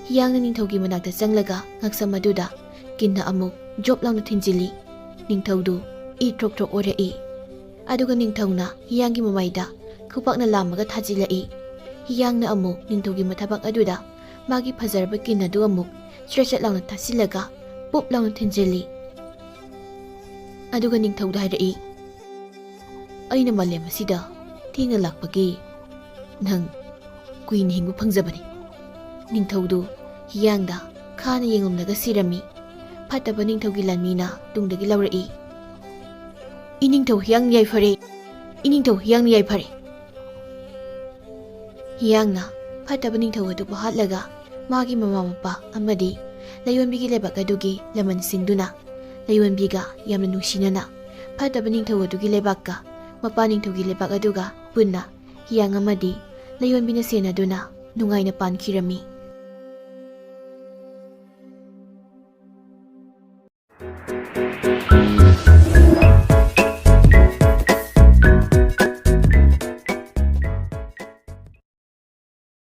Speaker 1: ꯍꯤꯌꯥꯡꯅ ꯅꯤꯡꯊꯧꯒꯤ ꯃꯅꯥꯛꯇ ꯆꯪꯂꯒ ꯉꯛꯁꯝ ꯑꯗꯨꯗ ꯀꯤꯟꯅ ꯑꯃꯨꯛ ꯖꯣꯞ ꯂꯥꯎꯅ ꯊꯤꯟꯖꯤꯜꯂꯤ. ꯅꯤꯡꯊꯧꯗꯨ ꯏ ꯊ꯭ꯔꯣꯛ ꯊ꯭ꯔꯣꯛ ꯑꯣꯔꯛꯏ. ꯑꯗꯨꯒ ꯅꯤꯡꯊꯧꯅ ꯍꯤꯌꯥꯡꯒꯤ ꯃꯃꯥꯏꯗ ꯈꯨꯄꯥꯛꯅ ꯂꯥꯝꯃꯒ ꯊꯥꯖꯤꯜꯂꯛꯏ. ꯍꯤꯌꯥꯡꯅ ꯑꯃꯨꯛ ꯅꯤꯡꯊꯧꯒꯤ ꯃꯊꯕꯥꯛ ꯑꯗꯨꯗ ꯃꯥꯒꯤ ꯐꯖꯔꯕ ꯀꯤꯟ ꯑꯗꯨ ꯑꯃꯨꯛ ꯆ꯭ꯔꯦꯠ ꯆ꯭ꯔꯦꯠ ꯂꯥꯎꯅ ꯇꯥꯁꯤꯜꯂꯒ ꯄꯨꯞ ꯂꯥꯎꯅ ꯊꯤꯟꯖꯤꯜꯂꯤ. ꯑꯗꯨꯒ ꯅꯤꯡꯊꯧꯗ ꯍꯥꯏꯔꯛꯏ, ꯑꯩꯅ ꯃꯥꯂꯦꯝ ꯑꯁꯤꯗ ꯊꯦꯡꯅ ꯂꯥꯛꯄꯒꯤ ꯅꯪ ꯀꯨꯏꯅ ꯍꯤꯡꯕ ꯐꯪꯖꯕꯅꯤ. ꯅꯤꯡꯊꯧꯗꯨ ꯍꯤꯌꯥꯡꯗ ꯈꯥꯅ ꯌꯦꯡꯂꯝꯂꯒ ꯁꯤꯔꯝꯃꯤ. ꯐꯠꯇꯕ ꯅꯤꯡꯊꯧꯒꯤ ꯂꯥꯟꯃꯤꯅ ꯇꯨꯡꯗꯒꯤ ꯂꯥꯎꯔꯛꯏ, ꯏꯅꯤꯡꯊꯧ ꯍꯤꯌꯥꯡꯅ ꯌꯥꯏꯐꯔꯦ. ꯏꯅꯤꯡꯊꯧ ꯍꯤꯌꯥꯡꯅ ꯌꯥꯏꯐꯔꯦ. ꯍꯤꯌꯥꯡꯅ ꯐꯠꯇꯕ ꯅꯤꯡꯊꯧ ꯑꯗꯨꯕꯨ ꯍꯥꯠꯂꯒ ꯃꯥꯒꯤ ꯃꯃꯥ ꯃꯄꯥ ꯑꯃꯗꯤ ꯂꯥꯏꯑꯣꯟꯕꯤꯒꯤ ꯂꯩꯕꯥꯛ ꯑꯗꯨꯒꯤ ꯂꯃꯟ ꯁꯤꯡꯗꯨꯅ ꯂꯥꯏꯑꯣꯟꯕꯤꯒ ꯌꯥꯝꯅ ꯅꯨꯡꯁꯤꯅꯅ ꯐꯠꯇꯕ ꯅꯤꯡꯊꯧ ꯑꯗꯨꯒꯤ ꯂꯩꯕꯥꯛꯀ ꯃꯄꯥ ꯅꯤꯡꯊꯧꯒꯤ ꯂꯩꯕꯥꯛ ꯑꯗꯨꯒ ꯄꯨꯟꯅ ꯍꯤꯌꯥꯡ ꯑꯃꯗꯤ ꯂꯥꯏꯑꯣꯟꯕꯤꯅ ꯁꯦꯟꯅꯗꯨꯅ ꯅꯨꯡꯉꯥꯏꯅ ꯄꯥꯟꯈꯤꯔꯝꯃꯤ꯫